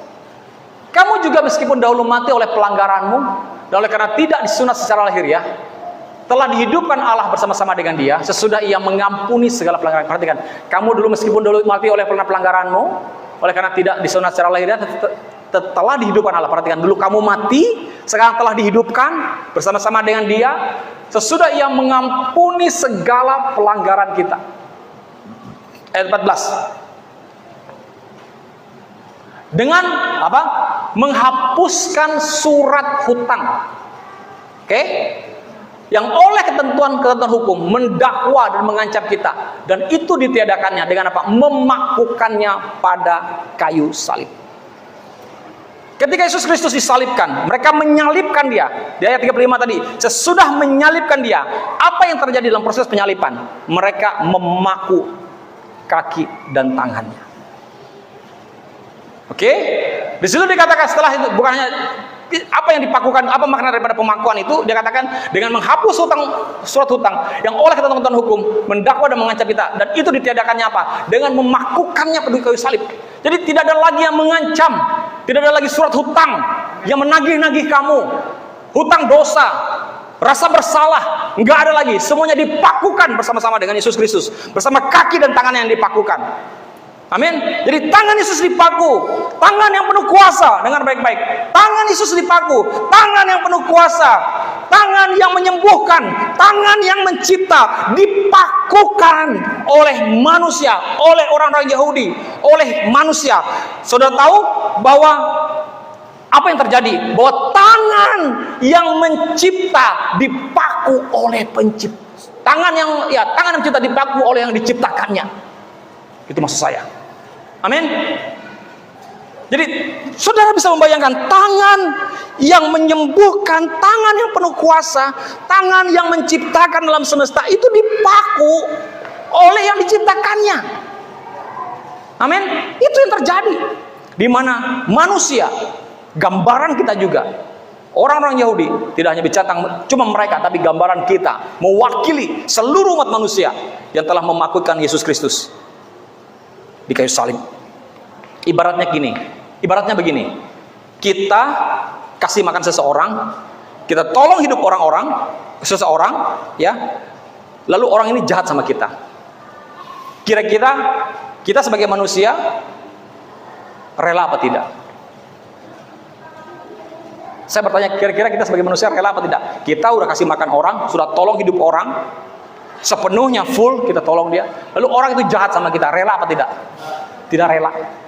Kamu juga meskipun dahulu mati oleh pelanggaranmu dan oleh karena tidak disunat secara lahiriah, telah dihidupkan Allah bersama-sama dengan dia sesudah ia mengampuni segala pelanggaran. Perhatikan, kamu dulu meskipun dulu mati oleh pelanggaranmu, oleh karena tidak disunat secara lahiriah, telah dihidupkan Allah. Perhatikan, dulu kamu mati, sekarang telah dihidupkan bersama-sama dengan dia sesudah ia mengampuni segala pelanggaran kita. Ayat 14. Dengan apa? Menghapuskan surat hutang. Oke? Yang oleh ketentuan-ketentuan hukum mendakwa dan mengancam kita, dan itu ditiadakannya dengan apa? Memakukannya pada kayu salib. Ketika Yesus Kristus disalibkan, mereka menyalibkan dia. Di ayat 35 tadi, sesudah menyalibkan dia, apa yang terjadi dalam proses penyaliban? Mereka memaku kaki dan tangannya. Oke? Di situ dikatakan setelah itu, bukan hanya apa yang dipakukan, apa makna daripada pemakuan itu? Dia katakan dengan menghapus surat hutang yang oleh ketentuan hukum mendakwa dan mengancam kita, dan itu ditiadakannya apa? Dengan memakukannya pada kayu salib. Jadi tidak ada lagi yang mengancam, tidak ada lagi surat hutang yang menagih-nagih kamu, hutang dosa, rasa bersalah, nggak ada lagi. Semuanya dipakukan bersama-sama dengan Yesus Kristus, bersama kaki dan tangannya yang dipakukan. Amin. Jadi tangan Yesus dipaku, tangan yang penuh kuasa, dengar baik-baik. Tangan Yesus dipaku, tangan yang penuh kuasa, tangan yang menyembuhkan, tangan yang mencipta, dipakukan oleh manusia, oleh orang-orang Yahudi, oleh manusia. Saudara tahu bahwa apa yang terjadi? Bahwa tangan yang mencipta dipaku oleh pencipta. Tangan yang mencipta dipaku oleh yang diciptakannya. Itu maksud saya. Amin. Jadi saudara bisa membayangkan tangan yang menyembuhkan, tangan yang penuh kuasa, tangan yang menciptakan alam semesta itu dipaku oleh yang diciptakannya. Amin. Itu yang terjadi. Di mana manusia, gambaran kita juga, orang-orang Yahudi, tidak hanya bicara cuma mereka, tapi gambaran kita mewakili seluruh umat manusia yang telah memakukan Yesus Kristus di kayu salib. Ibaratnya begini, kita kasih makan seseorang, kita tolong hidup seseorang, ya, lalu orang ini jahat sama kita. Kira-kira kita sebagai manusia rela apa tidak? Saya bertanya, kira-kira kita sebagai manusia rela apa tidak? Kita udah kasih makan orang, sudah tolong hidup orang, sepenuhnya full kita tolong dia, lalu orang itu jahat sama kita, rela apa tidak? Tidak rela.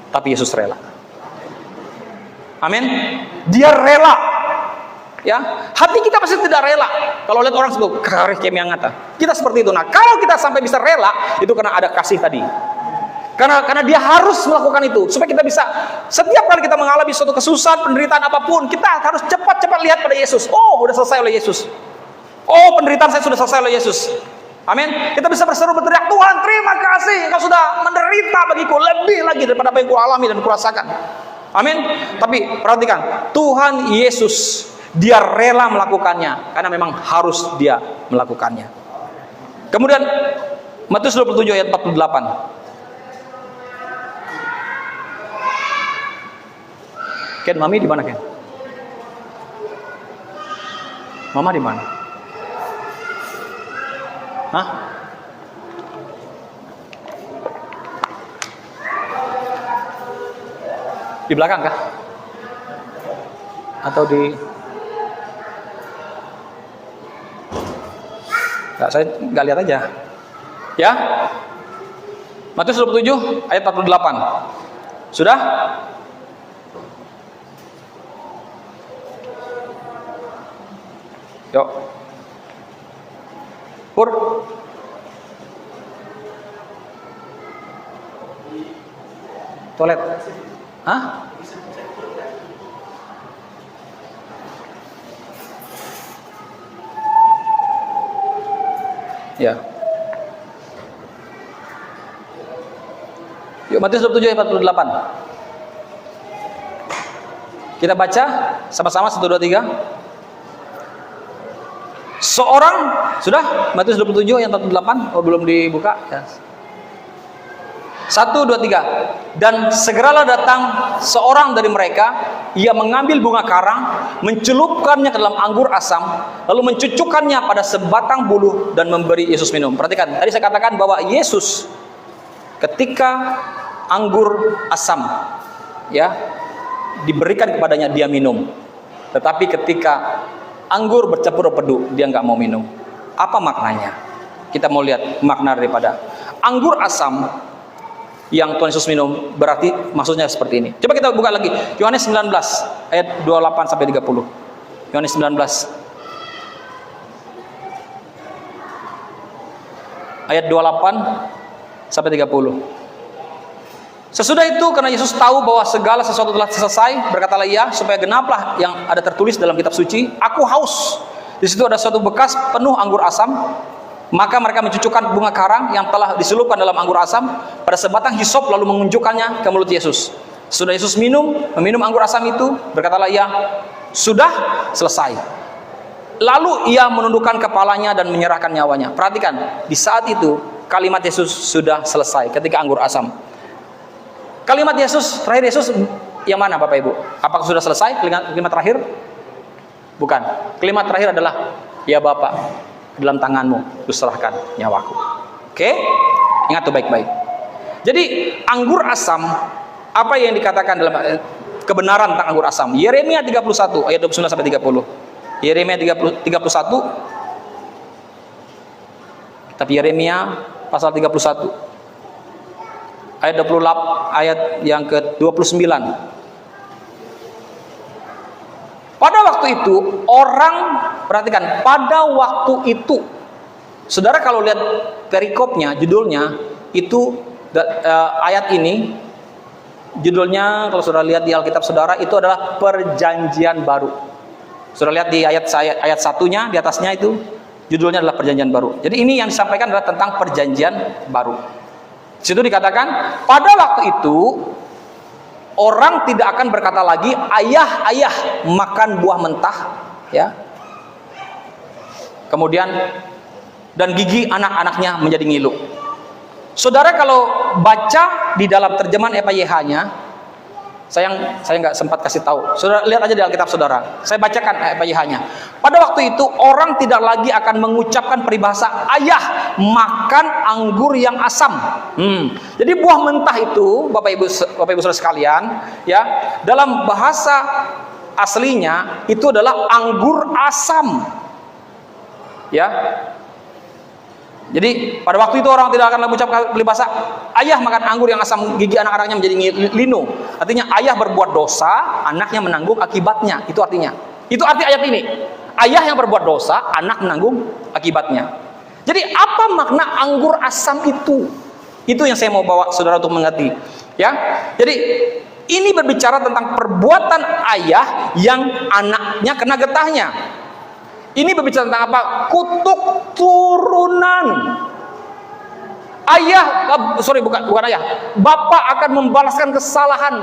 Tapi Yesus rela. Amin. Dia rela. Ya, hati kita pasti tidak rela kalau lihat orang sebut kareh kemiangata. Kita seperti itu. Nah, kalau kita sampai bisa rela, itu karena ada kasih tadi. Karena dia harus melakukan itu supaya kita bisa, setiap kali kita mengalami suatu kesusahan, penderitaan apapun, kita harus cepat-cepat lihat pada Yesus. Oh, sudah selesai oleh Yesus. Oh, penderitaan saya sudah selesai oleh Yesus. Amin. Kita bisa berseru berteriak, Tuhan terima kasih, Engkau sudah menderita bagiku lebih lagi daripada apa yang kualami dan kurasakan. Amin. Tapi perhatikan, Tuhan Yesus, dia rela melakukannya karena memang harus dia melakukannya. Kemudian Matius 27 ayat 48. Ken, mami di mana, Ken? Mama di mana? Hah? Di belakang kah? Atau di... Nggak, saya nggak lihat aja. Ya? Matius 27 ayat 48. Sudah? Yuk. Pur. Toilet. Hah? Ya. Yuk, Matius 27 ayat 48. Kita baca sama-sama 1 2 3. Seorang, sudah? Matius 27 ayat 48. Oh, belum dibuka ya. 1 2 3. Dan segeralah datang seorang dari mereka ia mengambil bunga karang, mencelupkannya ke dalam anggur asam, lalu mencucukkannya pada sebatang bulu dan memberi Yesus minum. Perhatikan, tadi saya katakan bahwa Yesus ketika anggur asam ya diberikan kepadanya, dia minum. Tetapi ketika anggur bercampur pedu, dia nggak mau minum. Apa maknanya? Kita mau lihat makna daripada anggur asam yang Tuhan Yesus minum, berarti maksudnya seperti ini. Coba kita buka lagi Yohanes 19 ayat 28 sampai 30. Yohanes 19 ayat 28 sampai 30. Sesudah itu, karena Yesus tahu bahwa segala sesuatu telah selesai, berkatalah ia, supaya genaplah yang ada tertulis dalam kitab suci, aku haus. Di situ ada suatu bekas penuh anggur asam. Maka mereka mencucukkan bunga karang yang telah diselupkan dalam anggur asam pada sebatang hisop, lalu mengunjukkannya ke mulut Yesus. Sudah Yesus meminum anggur asam itu, berkatalah ia, sudah selesai. Lalu ia menundukkan kepalanya dan menyerahkan nyawanya. Perhatikan, di saat itu kalimat Yesus sudah selesai ketika anggur asam. Kalimat Yesus, terakhir Yesus yang mana Bapak Ibu? Apakah sudah selesai kalimat terakhir? Bukan. Kalimat terakhir adalah, ya Bapa, dalam tanganmu kuserahkan nyawaku. Oke? Ingat tuh baik-baik. Jadi anggur asam, apa yang dikatakan dalam kebenaran tentang anggur asam? Yeremia 31 ayat 29 sampai 30. Yeremia 31. Tapi Yeremia pasal 31 ayat 28 ayat yang ke-29. Pada waktu itu orang, perhatikan, pada waktu itu, saudara kalau lihat perikopnya, judulnya itu ayat ini, judulnya kalau saudara lihat di Alkitab saudara itu adalah Perjanjian Baru. Saudara lihat di ayat satunya di atasnya itu judulnya adalah Perjanjian Baru. Jadi ini yang disampaikan adalah tentang Perjanjian Baru. Di situ dikatakan pada waktu itu orang tidak akan berkata lagi, ayah makan buah mentah, ya. Kemudian dan gigi anak-anaknya menjadi ngilu. Saudara kalau baca di dalam terjemahan EPYH-nya, saya nggak sempat kasih tahu. Saudara lihat aja di Alkitab saudara. Saya bacakan EPYH-nya. Pada waktu itu orang tidak lagi akan mengucapkan peribahasa ayah makan anggur yang asam. Jadi buah mentah itu, Bapak Ibu Saudara sekalian, ya, dalam bahasa aslinya itu adalah anggur asam. Ya. Jadi pada waktu itu orang tidak akan mengucapkan peribahasa ayah makan anggur yang asam, gigi anak-anaknya menjadi linu. Artinya ayah berbuat dosa, anaknya menanggung akibatnya. Itu artinya. Itu arti ayat ini. Ayah yang berbuat dosa, anak menanggung akibatnya. Jadi apa makna anggur asam itu? Itu yang saya mau bawa saudara untuk mengerti. Ya. Jadi ini berbicara tentang perbuatan ayah yang anaknya kena getahnya. Ini berbicara tentang apa? Kutuk turunan. Bukan ayah. Bapak akan membalaskan kesalahan.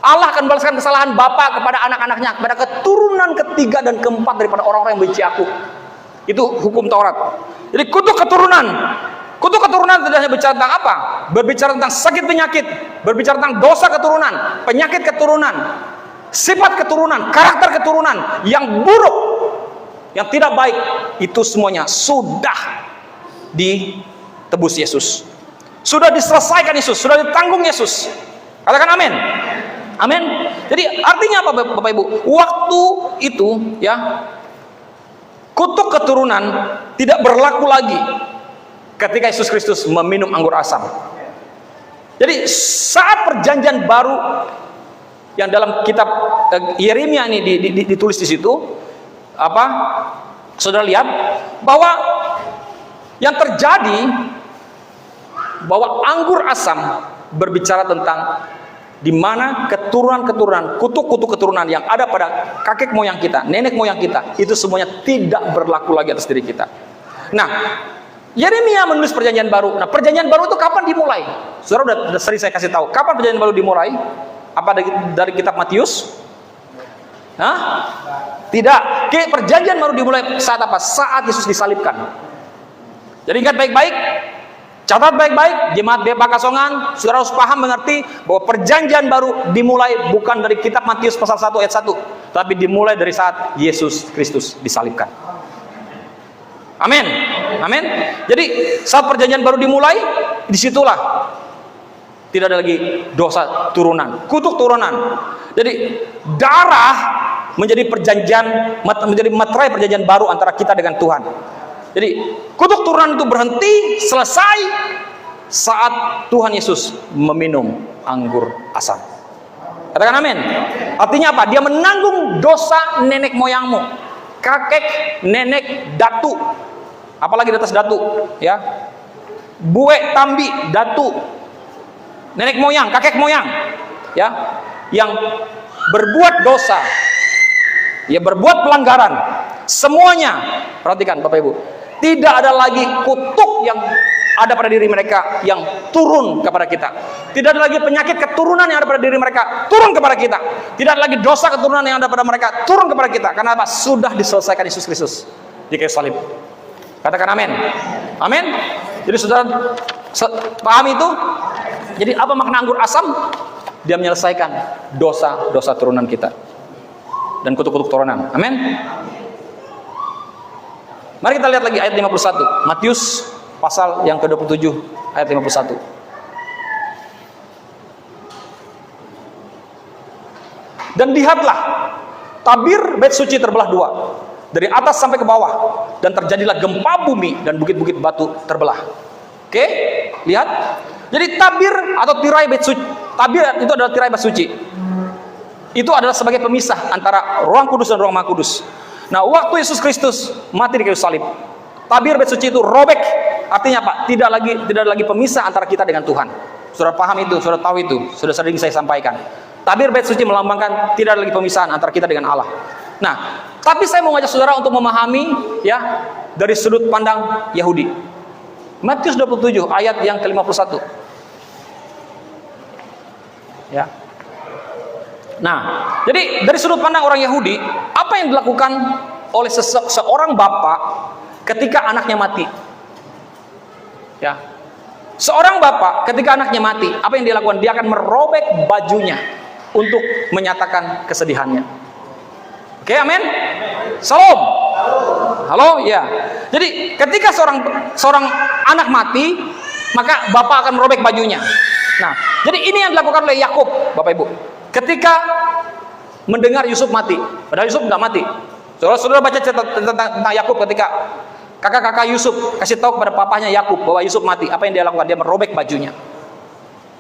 Allah akan membalaskan kesalahan bapak kepada anak-anaknya, kepada keturunan ketiga dan keempat daripada orang-orang yang benci aku. Itu hukum Taurat. Jadi kutuk keturunan. Kutuk keturunan tidak hanya berbicara tentang apa? Berbicara tentang sakit penyakit, berbicara tentang dosa keturunan, penyakit keturunan, sifat keturunan, karakter keturunan yang buruk, yang tidak baik, itu semuanya sudah ditebus Yesus. Sudah diselesaikan Yesus, sudah ditanggung Yesus. Katakan amin. Amin. Jadi artinya apa Bapak Ibu? Waktu itu ya, kutuk keturunan tidak berlaku lagi ketika Yesus Kristus meminum anggur asam. Jadi saat perjanjian baru yang dalam kitab Yeremia ini ditulis di situ, apa? Saudara lihat bahwa yang terjadi bahwa anggur asam berbicara tentang di mana keturunan-keturunan, kutuk-kutuk keturunan yang ada pada kakek moyang kita, nenek moyang kita, itu semuanya tidak berlaku lagi atas diri kita. Nah, Yeremia menulis perjanjian baru. Nah, perjanjian baru itu kapan dimulai? Saudara udah sering saya kasih tahu. Kapan perjanjian baru dimulai? Apa dari kitab Matius? Hah? Tidak. Perjanjian baru dimulai saat apa? Saat Yesus disalibkan. Jadi ingat baik-baik. Catat baik-baik, jemaat BPK Kasongan, saudara harus paham mengerti bahwa perjanjian baru dimulai bukan dari kitab Matius pasal 1 ayat 1, tapi dimulai dari saat Yesus Kristus disalibkan. Amin. Amin. Jadi saat perjanjian baru dimulai, disitulah tidak ada lagi dosa turunan, kutuk turunan. Jadi darah menjadi perjanjian, menjadi materai perjanjian baru antara kita dengan Tuhan. Jadi kutuk turunan itu berhenti, selesai saat Tuhan Yesus meminum anggur asam. Katakan amin. Artinya apa? Dia menanggung dosa nenek moyangmu, kakek, nenek, datu, apalagi di atas datu, ya, buek, tambi, datu, nenek moyang, kakek moyang, ya, yang berbuat dosa, ya, berbuat pelanggaran, semuanya. Perhatikan Bapak Ibu, tidak ada lagi kutuk yang ada pada diri mereka yang turun kepada kita. Tidak ada lagi penyakit keturunan yang ada pada diri mereka turun kepada kita. Tidak ada lagi dosa keturunan yang ada pada mereka turun kepada kita. Karena apa? Sudah diselesaikan Yesus Kristus di kayu salib. Katakan amin. Amin. Jadi saudara paham itu? Jadi apa makna anggur asam? Dia menyelesaikan dosa-dosa turunan kita dan kutuk-kutuk turunan. Amin. Mari kita lihat lagi ayat 51. Matius pasal yang ke-27 ayat 51. Dan lihatlah, tabir bait suci terbelah dua, dari atas sampai ke bawah, dan terjadilah gempa bumi dan bukit-bukit batu terbelah. Oke, lihat. Jadi tabir atau tirai bait suci, tabir itu adalah tirai bait suci. Itu adalah sebagai pemisah antara Ruang Kudus dan Ruang Maha Kudus. Nah, waktu Yesus Kristus mati di kayu salib, tabir bait suci itu robek. Artinya apa? Tidak ada lagi pemisah antara kita dengan Tuhan. Saudara paham itu, saudara tahu itu, sudah sering saya sampaikan. Tabir bait suci melambangkan tidak ada lagi pemisahan antara kita dengan Allah. Nah, tapi saya mau ngajak saudara untuk memahami, ya, dari sudut pandang Yahudi. Matius 27 ayat yang ke-51. Ya. Nah, jadi dari sudut pandang orang Yahudi, apa yang dilakukan oleh seorang bapak ketika anaknya mati? Ya, seorang bapak ketika anaknya mati, apa yang dia lakukan? Dia akan merobek bajunya untuk menyatakan kesedihannya. Oke, amin. Salam. Halo, ya. Jadi ketika seorang anak mati, maka bapak akan merobek bajunya. Nah, jadi ini yang dilakukan oleh Yakub, Bapak Ibu. Ketika mendengar Yusuf mati, padahal Yusuf nggak mati. Saudara baca cerita tentang Yakub ketika kakak-kakak Yusuf kasih tahu kepada papanya Yakub bahwa Yusuf mati. Apa yang dia lakukan? Dia merobek bajunya.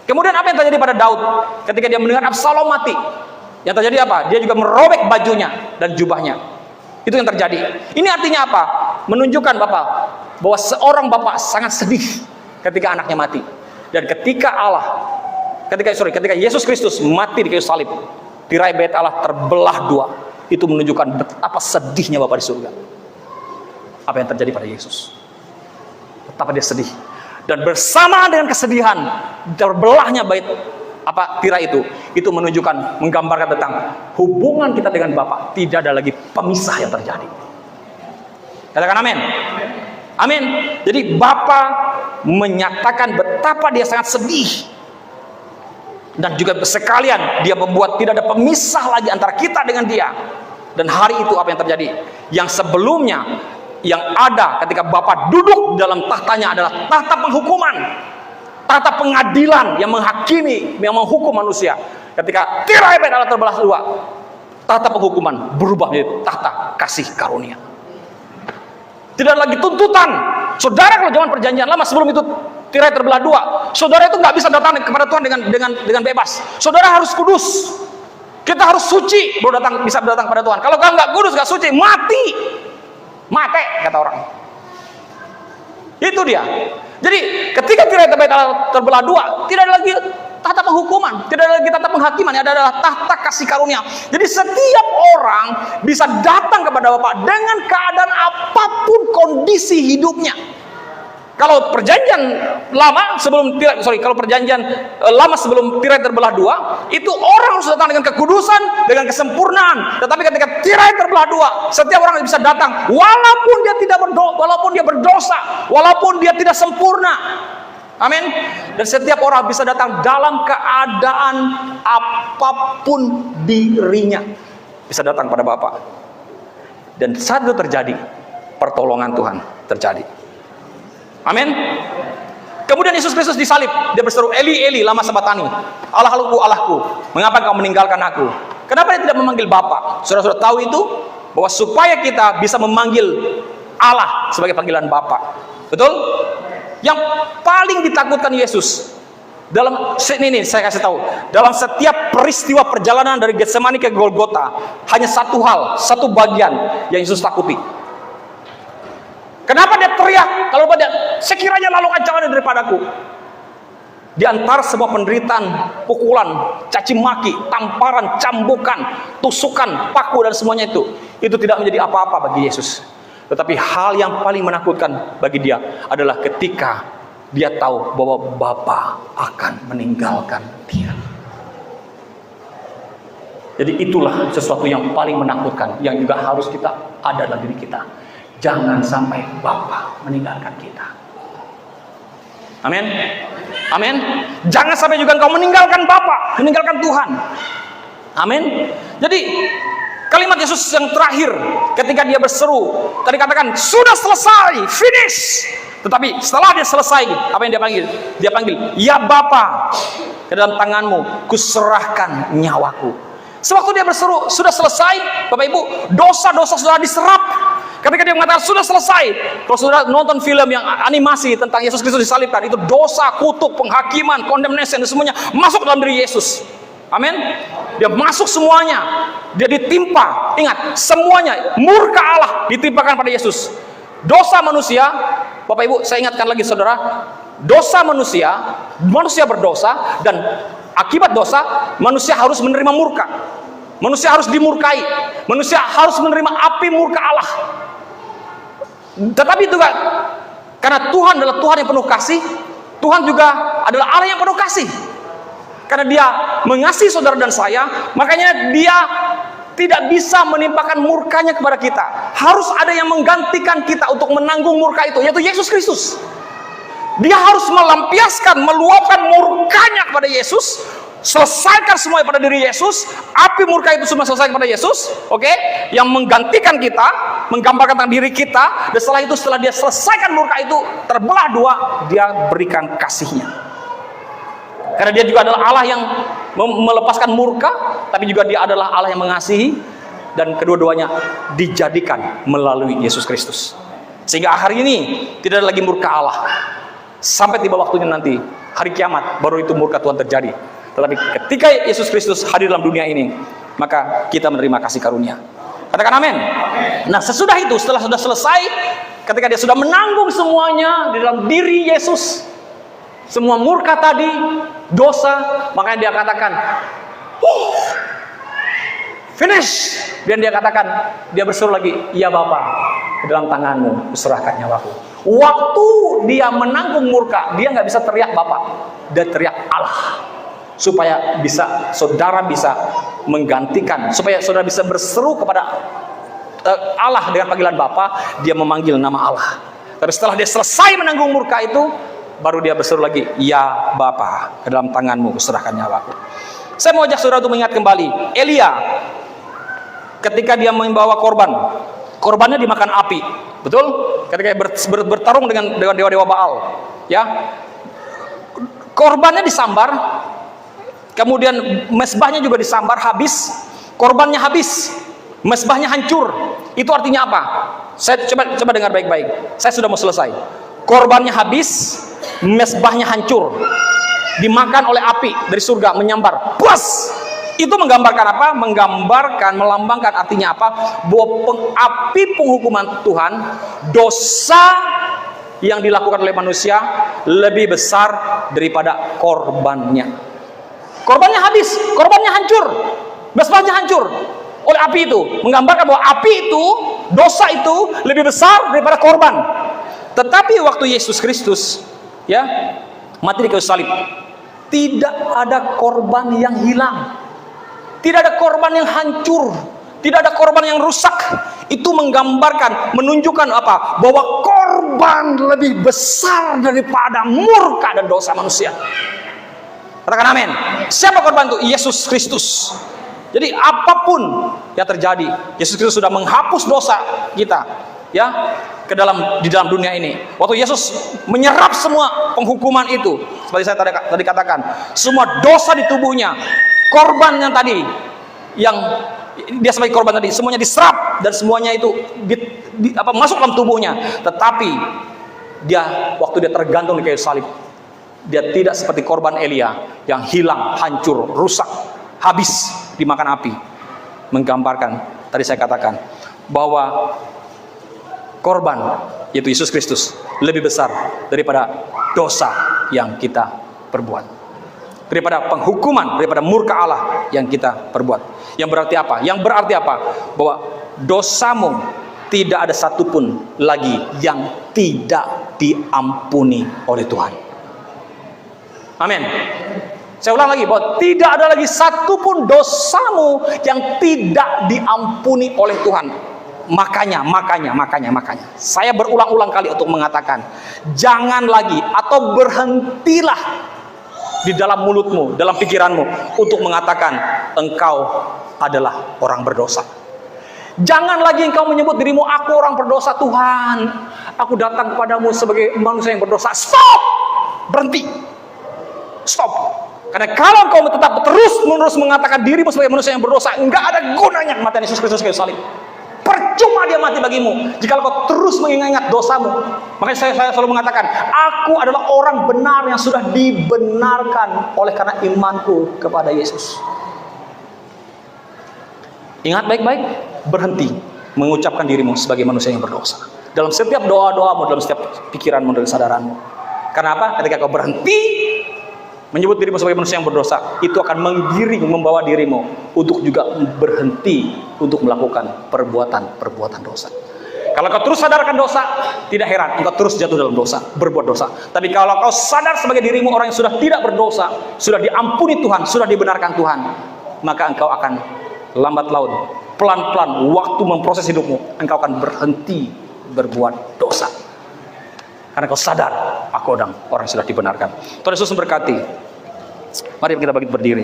Kemudian apa yang terjadi pada Daud ketika dia mendengar Absalom mati? Yang terjadi apa? Dia juga merobek bajunya dan jubahnya. Itu yang terjadi. Ini artinya apa? Menunjukkan Bapak bahwa seorang bapak sangat sedih ketika anaknya mati. Dan ketika ketika Yesus Kristus mati di kayu salib, tirai bait Allah terbelah dua. Itu menunjukkan betapa sedihnya Bapak di surga. Apa yang terjadi pada Yesus? Betapa dia sedih. Dan bersama dengan kesedihan terbelahnya bait tirai itu menunjukkan, menggambarkan tentang hubungan kita dengan Bapa. Tidak ada lagi pemisah yang terjadi. Katakan amin. Amin. Jadi Bapa menyatakan betapa dia sangat sedih, dan juga sekalian dia membuat tidak ada pemisah lagi antara kita dengan dia. Dan hari itu apa yang terjadi? Yang sebelumnya yang ada ketika Bapa duduk dalam tahtanya adalah tahta penghukuman, tahta pengadilan yang menghakimi, yang menghukum manusia. Ketika tirai bait Allah terbelah dua, tahta penghukuman berubah menjadi tahta kasih karunia. Tidak lagi tuntutan. Saudara, kalau zaman perjanjian lama sebelum itu tirai terbelah dua, saudara itu nggak bisa datang kepada Tuhan dengan bebas. Saudara harus kudus. Kita harus suci baru bisa datang kepada Tuhan. Kalau kamu nggak kudus, nggak suci, mati, kata orang. Itu dia. Jadi ketika tirai terbelah dua, tidak ada lagi tahta penghukuman, tidak ada lagi tahta penghakiman, yang ada adalah tahta kasih karunia. Jadi setiap orang bisa datang kepada Bapa dengan keadaan apapun kondisi hidupnya. Kalau perjanjian lama sebelum tirai terbelah dua, itu orang harus datang dengan kekudusan, dengan kesempurnaan. Tetapi ketika tirai terbelah dua, setiap orang bisa datang walaupun dia berdosa, walaupun dia tidak sempurna. Amin. Dan setiap orang bisa datang dalam keadaan apapun dirinya, bisa datang pada Bapa. Dan saat itu terjadi, pertolongan Tuhan terjadi. Amin. Kemudian Yesus Kristus disalib. Dia berseru, Eli, Eli, lama sabatani. Allahku, Allahku, mengapa kau meninggalkan aku? Kenapa dia tidak memanggil Bapa? Saudara-saudara tahu itu? Bahwa supaya kita bisa memanggil Allah sebagai panggilan Bapa. Betul? Yang paling ditakutkan Yesus dalam ini saya kasih tahu, dalam setiap peristiwa perjalanan dari Getsemani ke Golgota, hanya satu hal, satu bagian yang Yesus takuti. Kenapa dia teriak? Kalau dia, sekiranya lalukan jangan daripadaku. Di antara semua penderitaan, pukulan, caci maki, tamparan, cambukan, tusukan, paku dan semuanya itu tidak menjadi apa-apa bagi Yesus. Tetapi hal yang paling menakutkan bagi dia adalah ketika dia tahu bahwa Bapa akan meninggalkan dia. Jadi itulah sesuatu yang paling menakutkan, yang juga harus kita ada dalam diri kita. Jangan sampai Bapa meninggalkan kita. Amin. Amin. Jangan sampai juga engkau meninggalkan Bapa, meninggalkan Tuhan. Amin. Jadi kalimat Yesus yang terakhir ketika dia berseru, tadi katakan sudah selesai, finish. Tetapi setelah dia selesai, apa yang dia panggil? Dia panggil, ya Bapa, ke dalam tanganmu kuserahkan nyawaku. Sewaktu dia berseru sudah selesai, Bapak Ibu, dosa-dosa sudah diserap. Ketika dia mengatakan sudah selesai, kalau saudara nonton film yang animasi tentang Yesus Kristus disalibkan, itu dosa, kutuk, penghakiman, condemnation, dan semuanya masuk dalam diri Yesus. Amin. Dia masuk semuanya. Dia ditimpa. Ingat, semuanya murka Allah ditimpakan pada Yesus. Dosa manusia, Bapak Ibu, saya ingatkan lagi saudara, dosa manusia berdosa, dan akibat dosa manusia harus menerima murka. Manusia harus dimurkai. Manusia harus menerima api murka Allah. Tetapi juga karena Tuhan adalah Tuhan yang penuh kasih, Tuhan juga adalah Allah yang penuh kasih. Karena dia mengasihi saudara dan saya, makanya dia tidak bisa menimpakan murkanya kepada kita. Harus ada yang menggantikan kita untuk menanggung murka itu, yaitu Yesus Kristus. Dia harus melampiaskan, meluapkan murkanya kepada Yesus, selesaikan semua pada diri Yesus. Api murka itu semua selesai kepada Yesus, oke? Yang menggantikan kita, menggambarkan tentang diri kita. Dan setelah itu, setelah dia selesaikan murka itu terbelah dua, dia berikan kasihnya. Karena dia juga adalah Allah yang melepaskan murka, tapi juga dia adalah Allah yang mengasihi, dan kedua-duanya dijadikan melalui Yesus Kristus. Sehingga hari ini tidak ada lagi murka Allah. Sampai tiba waktunya nanti, hari kiamat, baru itu murka Tuhan terjadi. Tetapi ketika Yesus Kristus hadir dalam dunia ini, maka kita menerima kasih karunia. Katakan amin. Nah, sesudah itu, setelah sudah selesai, ketika dia sudah menanggung semuanya di dalam diri Yesus, semua murka tadi, dosa, makanya dia katakan, finish. Dan dia katakan, dia berseru lagi, ya Bapa, ke dalam tanganmu kuserahkan nyawaku. Waktu dia menanggung murka, dia nggak bisa teriak Bapa, dia teriak Allah. Supaya bisa saudara bisa menggantikan, supaya saudara bisa berseru kepada Allah dengan panggilan Bapa, dia memanggil nama Allah. Tapi setelah dia selesai menanggung murka itu, baru dia berseru lagi, ya Bapa, ke dalam tanganmu kuserahkan nyawaku. Saya mau ajak saudara untuk mengingat kembali Elia ketika dia membawa korbannya dimakan api, betul? Ketika bertarung dengan dewa-dewa Baal, ya, korbannya disambar, kemudian mesbahnya juga disambar habis, korbannya habis, mesbahnya hancur. Itu artinya apa? Saya coba dengar baik-baik. Saya sudah mau selesai. Korbannya habis, mesbahnya hancur, dimakan oleh api dari surga, menyambar. Plus, itu menggambarkan apa? Melambangkan artinya apa? Bahwa api penghukuman Tuhan, dosa yang dilakukan oleh manusia lebih besar daripada korbannya. Korbannya habis, korbannya hancur, mesbahnya hancur oleh api itu, menggambarkan bahwa api itu, dosa itu lebih besar daripada korban. Tetapi waktu Yesus Kristus, ya, mati di kayu salib, tidak ada korban yang hilang, tidak ada korban yang hancur, tidak ada korban yang rusak. Itu menggambarkan, menunjukkan apa? Bahwa korban korban lebih besar daripada murka dan dosa manusia. Katakan amin. Siapa korban itu? Yesus Kristus. Jadi apapun yang terjadi, Yesus Kristus sudah menghapus dosa kita, ya, di dalam dunia ini. Waktu Yesus menyerap semua penghukuman itu, seperti saya tadi katakan, semua dosa di tubuhnya, korban yang tadi, yang dia sebagai korban tadi, semuanya diserap dan semuanya itu masuk dalam tubuhnya. Tetapi dia, waktu dia tergantung di kayu salib, dia tidak seperti korban Elia yang hilang, hancur, rusak, habis dimakan api. Menggambarkan, tadi saya katakan, bahwa korban, yaitu Yesus Kristus, lebih besar daripada dosa yang kita perbuat, daripada penghukuman, daripada murka Allah yang kita perbuat. Yang berarti apa? Yang berarti apa? Bahwa dosamu tidak ada satupun lagi yang tidak diampuni oleh Tuhan. Amin. Saya ulang lagi, bahwa tidak ada lagi satupun dosamu yang tidak diampuni oleh Tuhan. Makanya, saya berulang-ulang kali untuk mengatakan, jangan lagi atau berhentilah di dalam mulutmu, dalam pikiranmu untuk mengatakan engkau adalah orang berdosa. Jangan lagi engkau menyebut dirimu, aku orang berdosa Tuhan, aku datang kepadamu sebagai manusia yang berdosa. Stop! Berhenti. Stop. Karena kalau engkau tetap terus-menerus mengatakan dirimu sebagai manusia yang berdosa, enggak ada gunanya kematian Yesus Kristus kayu salib. Percuma dia mati bagimu jika kau terus mengingat dosamu. Makanya saya selalu mengatakan, aku adalah orang benar yang sudah dibenarkan oleh karena imanku kepada Yesus. Ingat baik-baik, berhenti mengucapkan dirimu sebagai manusia yang berdosa dalam setiap doa-doamu, dalam setiap pikiranmu dan kesadaranmu. Karena apa? Ketika kau berhenti menyebut dirimu sebagai manusia yang berdosa, itu akan menggiring, membawa dirimu untuk juga berhenti untuk melakukan perbuatan dosa. Kalau kau terus sadarkan dosa, tidak heran engkau terus jatuh dalam dosa, berbuat dosa. Tapi kalau kau sadar sebagai dirimu orang yang sudah tidak berdosa, sudah diampuni Tuhan, sudah dibenarkan Tuhan, maka engkau akan lambat laun, pelan-pelan, waktu memproses hidupmu, engkau akan berhenti berbuat dosa. Karena kau sadar, aku orang yang sudah dibenarkan. Tuhan Yesus memberkati. Mari kita berdiri.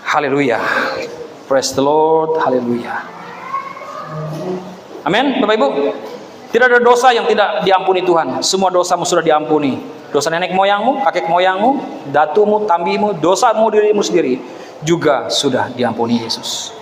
Haleluya. Praise the Lord. Haleluya. Amin, Bapak Ibu. Tidak ada dosa yang tidak diampuni Tuhan. Semua dosamu sudah diampuni. Dosa nenek moyangmu, kakek moyangmu, datumu, tambimu, dosamu dirimu sendiri juga sudah diampuni Yesus.